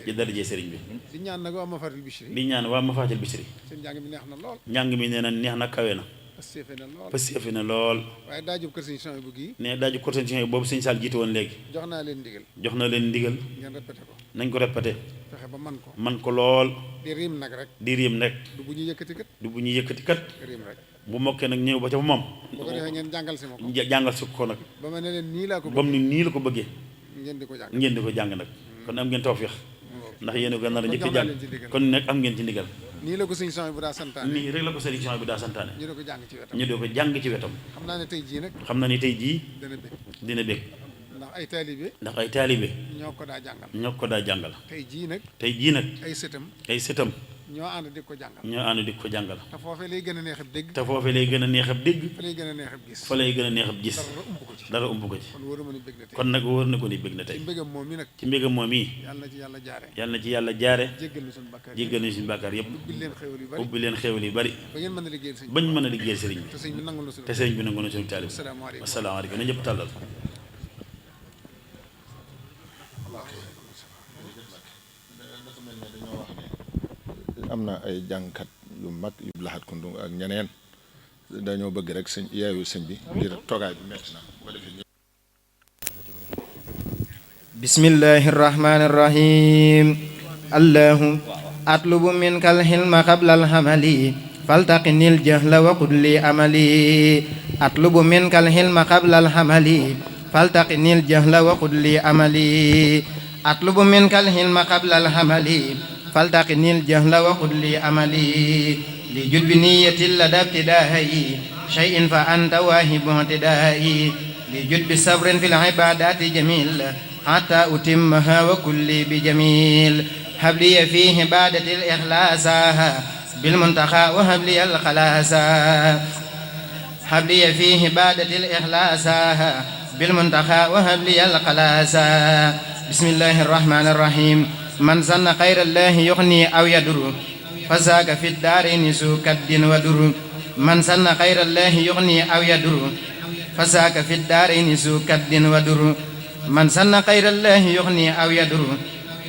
ci darajee Serigne bi. di ñaan nag waa Mafatil Bichri. di ñaan waa Mafatil Bichri. seen njàng mi neex na lool. njàng mi nee na neex na kawe na. pasteefe na lool. pasteefe na lool. waaye daa jub kër sëñ Souhaïbou bu gii. ne daaju cotisation yi boobu sëñ Sall jiite woon léegi. jox naa leen ndigal. jox na leen ndigal. ngeen répété ko. nañ ko répété. fexe ba man ko. man ko lool. di riim nag rek. di riim rek. du bu ñu yëkkati kat. du bu ñu yëkkati kat. riim rek. bu mokkee nag ñëw ba ca moom. boo ko defee ngeen jàngal si ma ko. jàngal si ko nag. ba ma ne leen nii laa ko ba mu ni nii la ko bëggee. ngeen di ko jàng. ngeen di ko jàng nag. kon am ngeen tawfeex. ndax yéen a ko nar a njëkk a jàng kon nag am ngeen ci ndigal. nii la ko sëñ Souhaïbou bu daa santaane. nii rek la ko sëriñ Souhaïbou bu daa santaane. ñu di ko jàng ci wetam. ñu di ko jàng ci wetam. xam naa ne tey jii nag. xam na ni tey jii. dana bég. dina bég. ndax ay taalibe. ndax ay taalibe. ñoo ko daa jàngal. ñoo ko daa jàngal. tey jii nag. tey jii nag. ay sëtam. ay sëtam. ñoo ànd di ko jàngal. ñoo ànd di ko jàngal. te foofee lay gën a neex ab dégg. te foofee lay gën a neex ab dégg. fa lay gën a neex ab gis. fa lay gën a neex ab gis. dara umb ko ci. dara umb ko ci. kon wóor na ma ni bég na tey. kon nag wóor na ko ni bég na tey. ci mbégam moom mi nag. ci mbégam moom yi. yàlla na ci yàlla jaare. yàlla na ci yàlla jaare. jéggal na suñu bakkaar jéggal na suñu bàkkaar yëpp. ubbil leen xéwal yu bari. ubbi leen xéwal yu bari. ba ngeen mën a liggéeyal sëñ. bañ mën a liggéeyal sëriñ bi. te sëñ bi nangul na suñu. te sëriñ bi nangu na suñu taalib. asalaamaaleykum. asalaamaaleykum na ñëpp tàllal. am na ay jàngkat yu mag yu laxat kundu ak ñeneen dañoo bëgg rek sëñ yeewu sëñ bi ngir toogaay bi metti na bu ko defee bismillahi irrahmani irrahim allahu atlubu minka alhilma qabla alhamali faltaqini aljahla wa qud li amali atlubu minka alhilma qabla alhamali faltaqini aljahla wa qud li amali atlubu minka alhilma qabla alhamali faltaqini aljahla wa qud li amali li jud bi niyati lada ibtidaa'i shay'in fa anta waahibu i'tidaa'i li jud bi sabrin fil ibadati jamil حتى أتمها وكلي بجميل هب لي فيه عبادة الإخلاص بالمنتقى وهب لي الخلاص هب لي فيه عبادة الإخلاص بالمنتقى وهب لي الخلاص بسم الله الرحمن الرحيم من ظن خير الله يغني أو يضر فذاك في الدارين ذو كد ودر من ظن خير الله يغني أو يضر فذاك في الدارين ذو كد ودر من سن خير الله يغني أو يضر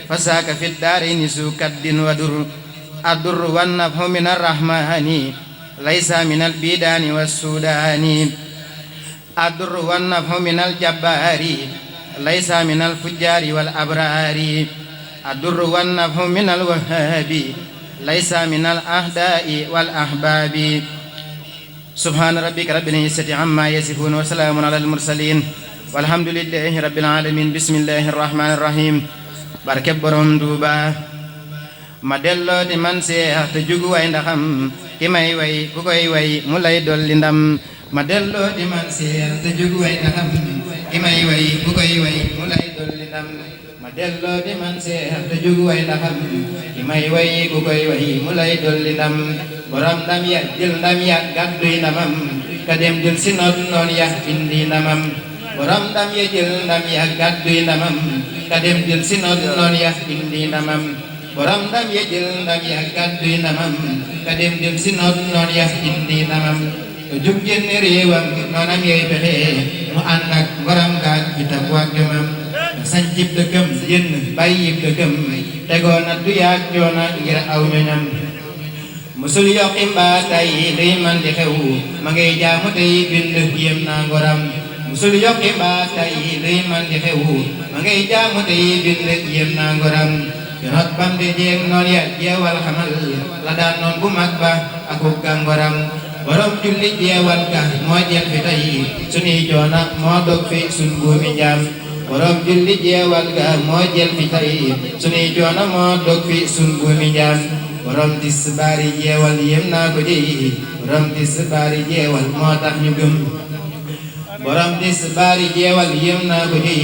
فذاك في الدارين ذو كد ودر الضر والنفع من الرحمن ليس من البيدان والسودان الضر والنفع من الجبار ليس من الفجار والأبرار الضر والنفع من الوهاب ليس من الأهداء والأحباب سبحان ربك رب العزة عما يصفون وسلام على المرسلين walhamdulillahi rabbil alamin bismillahi rahmani rahim barke borom Tuuba ma delloo di man seex te jugu way ndaxam ki may way ku koy way mu lay dolli ndam ma delloo di man seex te jugu way ndaxam ki may way ku koy way mu lay dolli ndam ma delloo di man seex te jugu way ndaxam ki may way ku koy way mu lay dolli ndam borom ndam ya jël ndam ya gàdduy ndamam ka dem jël si noon ya indi ndamam borom ndam ya jël ndam ya gàdduy ndamam ka dem jël si noon ya indi ndamam borom ndam ya jël ndam ya gàdduy ndamam ka dem si noon ya indi ndamam ka jub génn réewam noonam yey pexe mu ànd ak ngoram gaag fitam waag jomam sañ cib dëkkam génn bàyyi dëkkam tegoo na du yaag joona ngir aw ñoñam musul yokki mbaa tay luy man di xew ma ngay jaamu tey bind yem naa ngoram musul yokki mbaa tay luy man di xew ma ngay jaamu tey bind yem naa ngoram keroog bam de jeeg noon ya jeewal xamal la daan noon bu mag ba akub gàngoram borom julli jeewal ga moo jël fi tey sunuy joona moo dog fi sun buumi njaam borom julli jeewal ga moo jël fi tey sunuy joona moo dog fi sun buumi njaam borom tis baari jeewal yem naa ko dey borom tis baari jeewal moo tax ñu gëm borom tis baari jeewal yem naa ko dey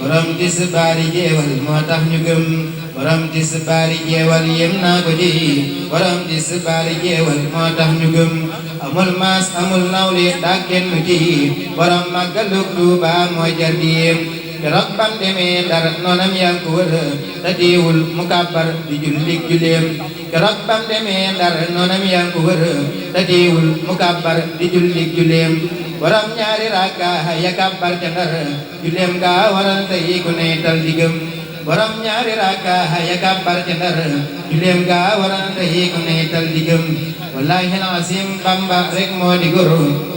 borom tis baari jeewal moo tax ñu gëm borom tis baari jeewal yem naa ko dey borom tis baari jeewal moo tax ñu gëm amul maas amul nawle daa kenn ci borom màggalug Tuuba mooy jar di yem keroog bam demee Ndar noonam yaa ngi ko wër te teewul mu kàbbar di jullik juleem keroog bam demee Ndar noonam yaa ngi ko wër te teewul mu kàbbar di jullik juleem borom ñaari rakka ya kàbbar ca Ndar juleem ga waral tey ku ne tal digëm borom ñaari rakka ya kàbbar ca Ndar juleem ga waral tey ku ne tal digëm wallahi alazim Bamba rek moo di góor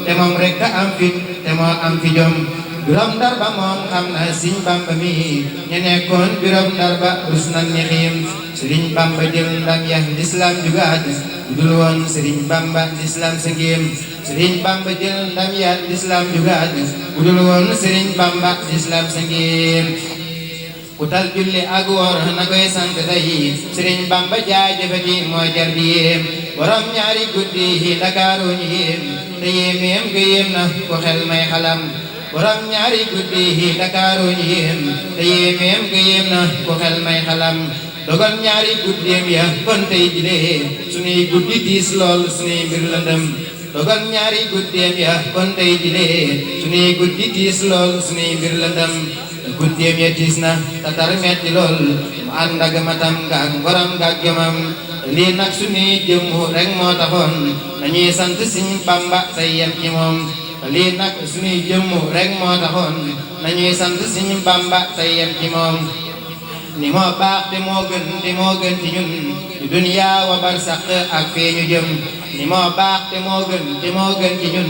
te moom rek a am fit te moo am fi jom birom Ndar ba moom xam na Sëriñ Bamba mi ñu nekkoon birom Ndar ba rus nañ ni xiim Sëriñ Bamba jël ndam ya l'islam jugaat dul woon Sëriñ Bamba l'islam sa ngéem Sëriñ Bamba jël ndam ya l'islam jugaat dul woon Sëriñ Bamba l'islam sa ngéem ku tal julli ak woor na koy sant tey Sëriñ Bamba jaajëfati moo jar di yéem borom ñaari guddi yi Ndakaaru ñu yéem te yéemeem nga yéem na ko xel may xalam borom ñaari guddi yi Ndakaaru ñu yéem te yéemeem nga yéem na ko xel may xalam dogal ñaari guddeem ya kon tey jilee sunuy guddi diis lool sunuy mbir lëndëm dogal ñaari guddeem ya kon tey jilee sunuy guddi diis lool sunuy mbir lëndëm guddeem ya tiis na te tar metti lool mu ànd ak matam nga ak ngoram nga ak jomam lii nag sunuy jëmmu rek moo taxoon nañuy sant Sëriñ Bamba say yem ci moom lii nag sunuy jëmmu rek moo taxoon nañuy sant Sëriñ Bamba say yem ci moom ni moo baax te moo gën ci ñun di duniyaa wa barsaq ak fee ñu jëm ni moo baax te moo gën ci ñun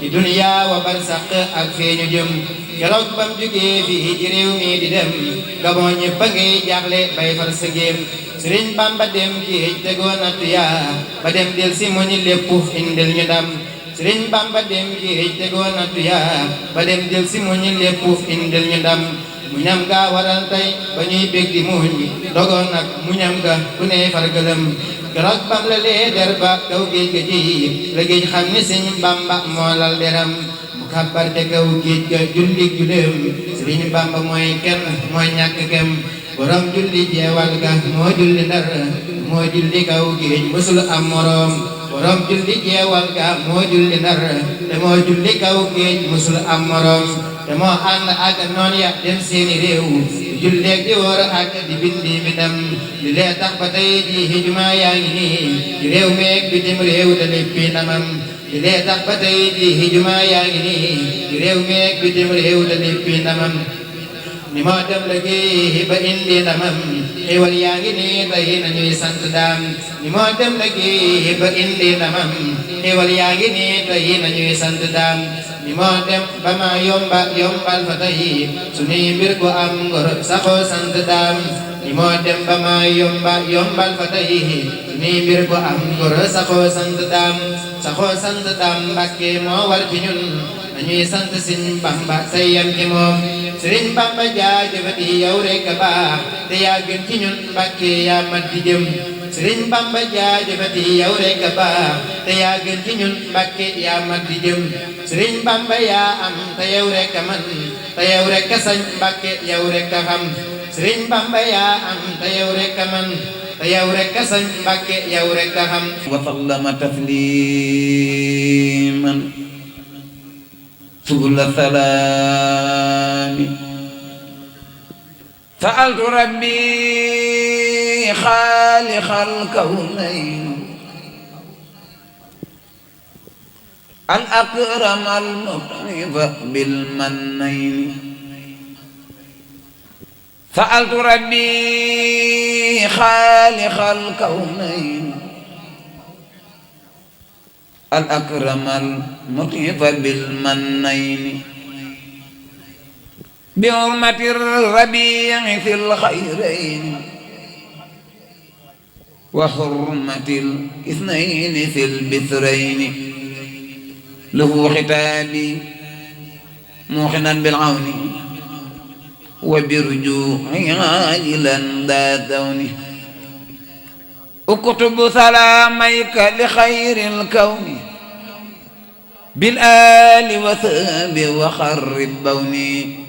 di duniyaa wa barsaq ak fee ñu jëm keroog bam jógee fii ci réew mi di dem Gabon ñëpp a ngay jaaxle bay far sa géem Sëriñ Bamba dem géej tegoo nattu yaa ba dem del si mu ni lépp indil ñu ndam Sëriñ Bamba dem géej tegoo nattu yaa ba dem del si mu ni lépp indil ñu ndam mu ñam ga waral tey ba ñuy bég di muñ dogoon nag mu ñam ga ku ne far gëlëm keroog bam la lee der ba kaw géej ga ji la géej xam ni Sëriñ Bamba moo lal deram mu kàbbar te kaw géej ga julli juleem Sëriñ Bamba mooy kenn mooy ñàkk kem borom julli jeewal ga moo julli Ndar moo julli kaw géej mësul am moroom borom julli jeewal ga moo julli Ndar te moo julli kaw géej mësul am moroom te moo ànd ak noon ya dem seeni réew julleeg di woor ak di bindi mi dem li lee tax ba tey ji jumaa yaa ngi nii ci réew meeg bitim réew te léppi ndamam li lee tax ba tey ji jumaa yaa ngi nii ci réew meeg bitim réew te léppi ndamam ni moo dem liggéey ba indi ndamam xéwal yaa ngi nii tey nañuy sant daam ni moo dem liggéey ba indi ndamam xéwal yaa ngi nii tey nañuy sant daam ni moo dem ba ma yombal fa tey sunuy mbir ko am ngor saxoo sant daam ni moo dem ba ma yombal fa tey sunuy mbir ko am ngor saxoo sant daam Mbàkke moo war ci ñun nañuy sant Sëriñ Bamba say yam ci moom Sëriñ Bamba jaajëfati yow rek a baax te yaa gën ci ñun Mbàkke yaa mat di jëm Sëriñ Bamba jaajëfati yow rek a baax te yaa gën ci ñun Mbàkke yaa mat di jëm Sëriñ Bamba yaa am te yow rek a man te yow rek a sañ Mbàkke yow rek a xam Sëriñ Bamba yaa am te yow rek a man te yow rek a sañ Mbàkke yow rek a xam wa sallama tasliman subula salaami sa'altu rabbi خالق الكونين الأكرم المطعم بالمنين سألت ربي خالق الكونين الأكرم المطعم بالمنين بحرمة الربيع في الخيرين وحرمة الاثنين في البثرين له ختابي موقنا بالعون وبرجوعي عاجلا ذا ثون اكتب سلاميك لخير الكون بالآل وثاب وخرب بوني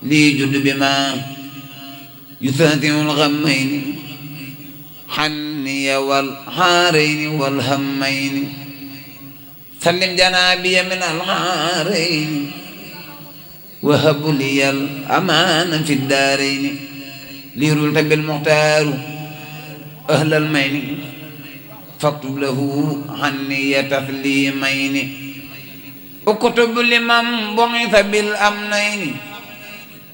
لي جد بما يساتم الغمين حني والحارين والهمين سلم جنابي من الحارين وهب لي الأمان في الدارين ليرلت بالمختار أهل المين فاكتب له عني تسليمين اكتب لمن بعث بالأمنين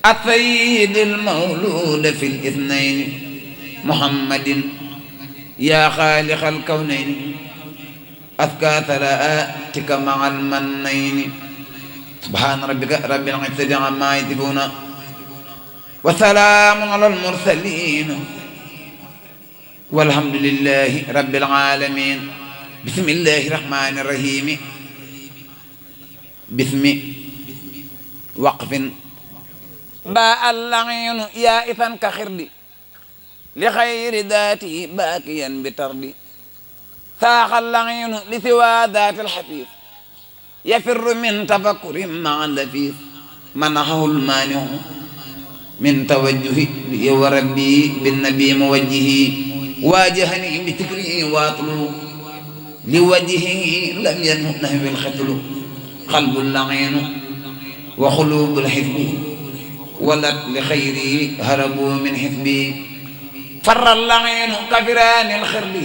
السيد المولود في الاثنين محمد يا خالق الكونين أذكى ثلاثك مع المنين سبحان ربك رب العزة عما يصفون وسلام على المرسلين والحمد لله رب العالمين بسم الله الرحمن الرحيم بسم وقف باء اللعين يائسا كخردي لخير ذاتي باكيا بتردي ساق اللعين لسوى ذات الحفيظ يفر من تفكر مع اللفيظ منحه المانع من توجهي لي وربي بالنبي موجهي واجهني بذكري واطلو لوجهه لم ينه نهو الختل قلب اللعين وقلوب الحزب ولت لخيري هربوا من حزبي فر اللعين كفران الخرب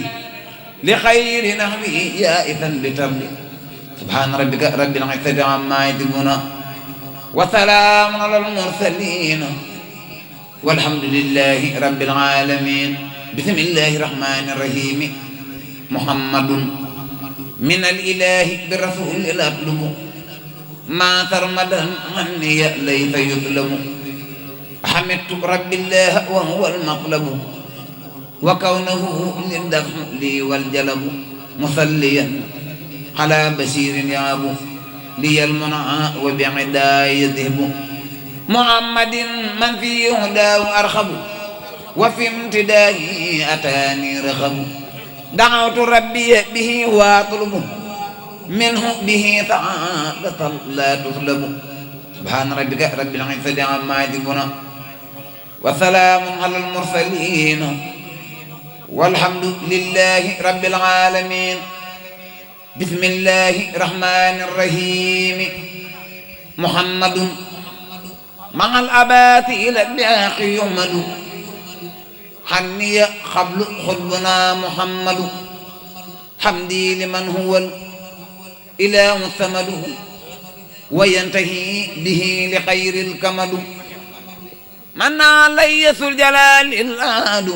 لخير نهبه يائسا بتربي سبحان ربك رب العزة عما يصفون وسلام على المرسلين والحمد لله رب العالمين بسم الله الرحمن الرحيم محمد من الإله بالرسول الأطلب ما ترمدا عني ليس يطلب حمدت رب الله وهو المطلب وكونه للدفع لي والجلب مصليا على بشير يابو لي المنعى وبعداي يذهب محمد من في هداه أرخب وفي امتدائه أتاني رغب دعوت ربي به واطلب منه به سعادة لا تطلب سبحان ربك رب العزة عما يصفون وسلام على المرسلين والحمد لله رب العالمين بسم الله الرحمن الرحيم محمد مع الأبات إلى الباق يحمد حني قبل خلبنا محمد حمدي لمن هو الإله الصمد وينتهي به لخير الكمد من علي ذو الجلال الآد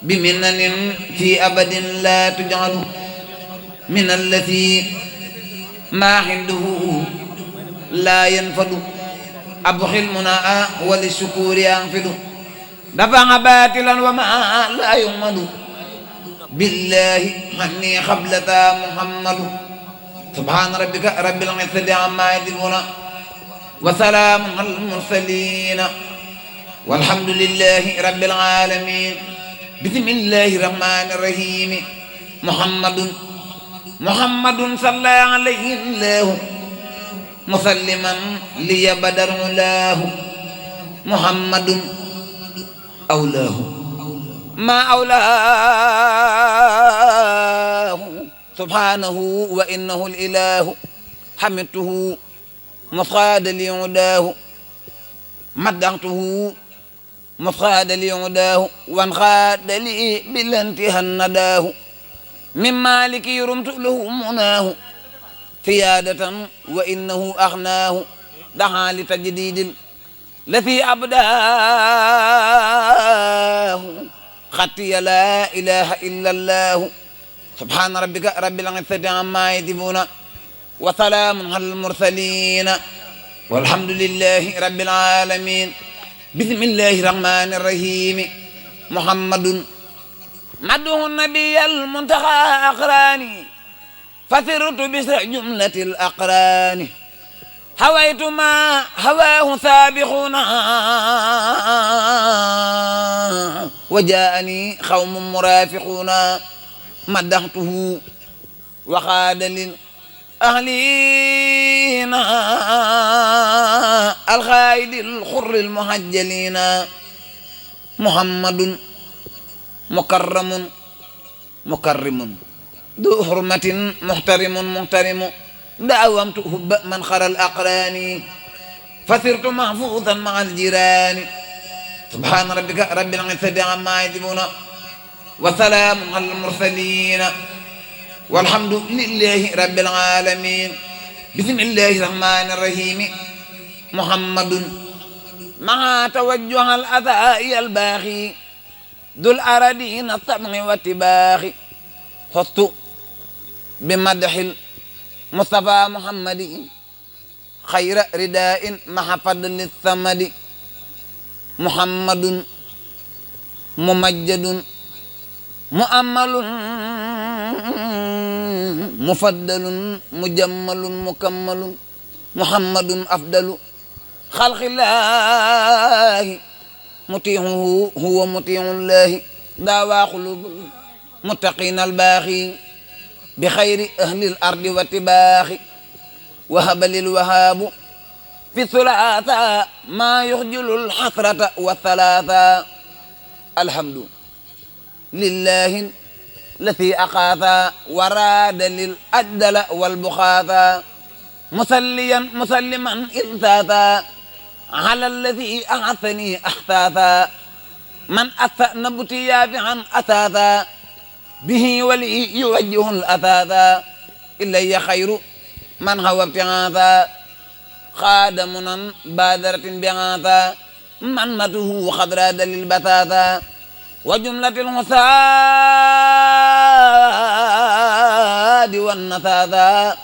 بمنن في أبد لا تجعل من الذي ما عنده لا ينفد أبخل مناء وللشكور ينفد دفع باطلا وما لا يمد بالله حني خبلة محمد سبحان ربك رب العزة عما يصفون وسلام على المرسلين والحمد لله رب العالمين بسم الله الرحمن الرحيم محمد صلى عليه الله مسلما لي بدر الله محمد أولاه ما أولاه سبحانه وإنه الإله حمدته مصاد ليعداه مدحته مصاد لي عداه وانخاد لي بالانتهى نداه من مالك رمت له مناه سيادة وإنه أغناه دعا لتجديد الذي أبداه خطي لا إله إلا الله سبحان ربك رب العزة عما يصفون وسلام على المرسلين والحمد لله رب العالمين بسم الله الرحمن الرحيم محمد مدعو النبي المنتقى أقراني فسرت بسر جملة الأقران هويت ما هواه سابقنا وجاءني قوم مرافقون مدحته وخاد للأهلين الخائد الخر المهجلين محمد مكرم ذو حرمة محترم داومت حب من خر الأقران فصرت محفوظا مع الجيران سبحان ربك رب العزة عما يصفون وسلام على المرسلين والحمد لله رب العالمين بسم الله الرحمن الرحيم محمد مع توجه الأذى الباخي ذو الأراضين الطمع والتباخ خصت بمدح المصطفى محمد خير رداء مع فضل الثمد محمد ممجد مؤمل مفضل مجمل مكمل محمد أفضل خلق الله مطيعه هو مطيع الله داوى قلوب المتقين الباخي بخير أهل الأرض واتباخ وهب للوهاب في الثلاثة ما يخجل الحسرة والثلاثة الحمد لله الذي أخاذ وراد للأجدل والبخاذ مسلما إلثاثا على الذي أعثني أحثاثا من أثأن بتيابعا أثاثا به ولي يوجه الأثاثا إلي خير من هو ابتعاثا خادمنا بادرة بعاثا منته خضراد للبثاثا وجملة الحساد والنثاثا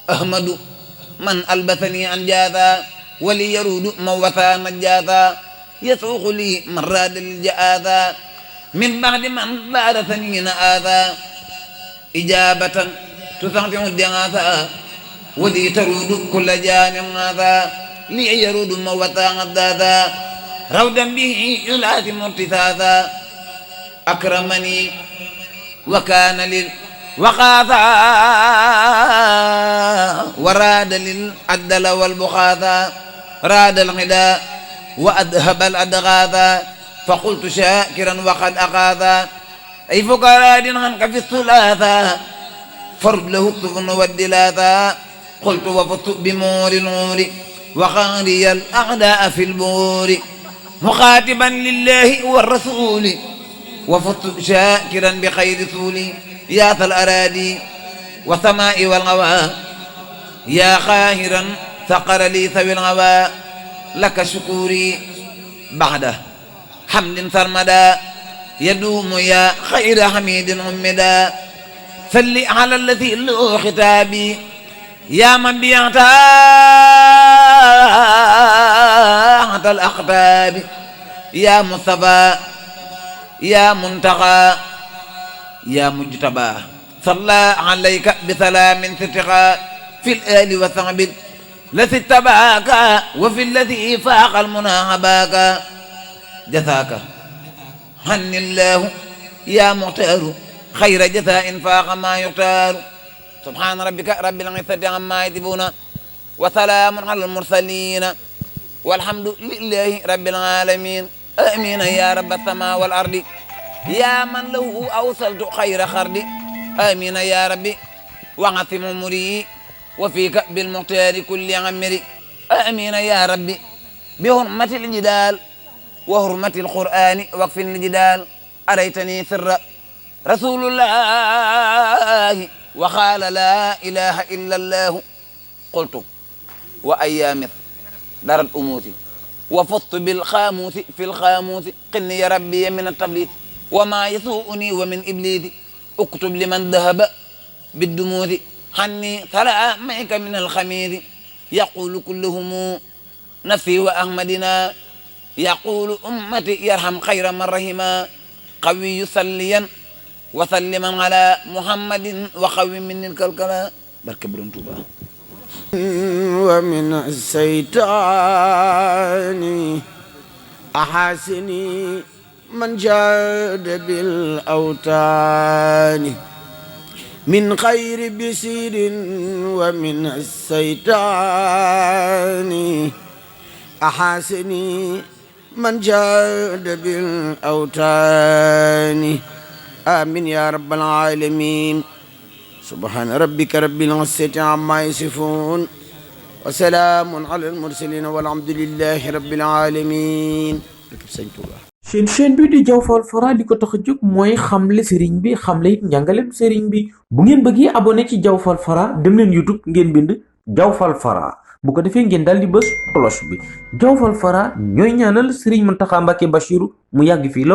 أحمد من ألبثني أنجاثا ولي يرود موثا نجاثا يسوق لي من راد الجآثا من بعد من بارثني نآثا إجابة تستطيع الدعاثا ولي ترود كل جان ماذا لي يرود موثا غداثا رودا به يلازم ارتثاثا أكرمني وكان للوقاثا وراد للعدل والبخاثا راد الغداء وأذهب الأدغاثا فقلت شاكرا وقد أخاذا أي فقراد عنك في الثلاثة فرد له الطفن والدلاثا قلت وفدت بمور النور وخاري الأعداء في البور مخاطبا لله والرسول وفدت شاكرا بخير ثولي يا ذا الأراضي والسماء والغوى يا خاهرا ثقر لي ثوي الغوى لك شكوري بعده حمد سرمدا يدوم يا خير حميد عمدا صل على الذي له ختابي يا من بيعتاحت الأخباب يا مصطفى يا منتقى يا مجتبى صلى عليك بسلام ستقى في الآل والصحب الذي اتبعك وفي الذي فاق المنى هباك جزاك هن الله يا مختار خير جزاء فاق ما يختار سبحان ربك رب العزة عما يصفون وسلام على المرسلين والحمد لله رب العالمين آمين يا رب السماء والأرض يا من له أوصلت خير خرد آمين يا ربي وعصم أمري وفيك بالمختار كل عمري آمين يا ربي بحرمة الجدال وحرمة القرآن وقف الجدال أريتني سر رسول الله وقال لا إله إلا الله قلت وأيام درت أموتي وفضت بالخاموس في الخاموس قني يا ربي من التبليت وما يسوءني ومن إبليس اكتب لمن ذهب بالدموع عني سلامك من الخميس يقول كلهم نفسي وأحمدنا يقول أمتي يرحم خير من رحما قوي صليا وسلما على محمد وقوي من الكلكلا بركة برنتوبا ومن الشيطان أحاسني من جاد بالأوتان من خير بسير ومن الشيطان أحاسني من جاد بالأوتان آمين يا رب العالمين سبحان ربك رب العزة عما يصفون وسلام على المرسلين والحمد لله رب العالمين. seen chaîne bi di Diaw Fall Fara li ko tax a jóg mooy xamle sëriñ bi xamle it njàngalem sëriñ bi bu ngeen bëggee abonné ci Diaw Fall Fara dem leen YouTube ngeen bind Diaw Fall Fara bu ko defee ngeen daal di bës cloche bi. Diaw Fall Fara ñooy ñaanal sëriñ Mountakha Mbacké Bachirou mu yàgg fii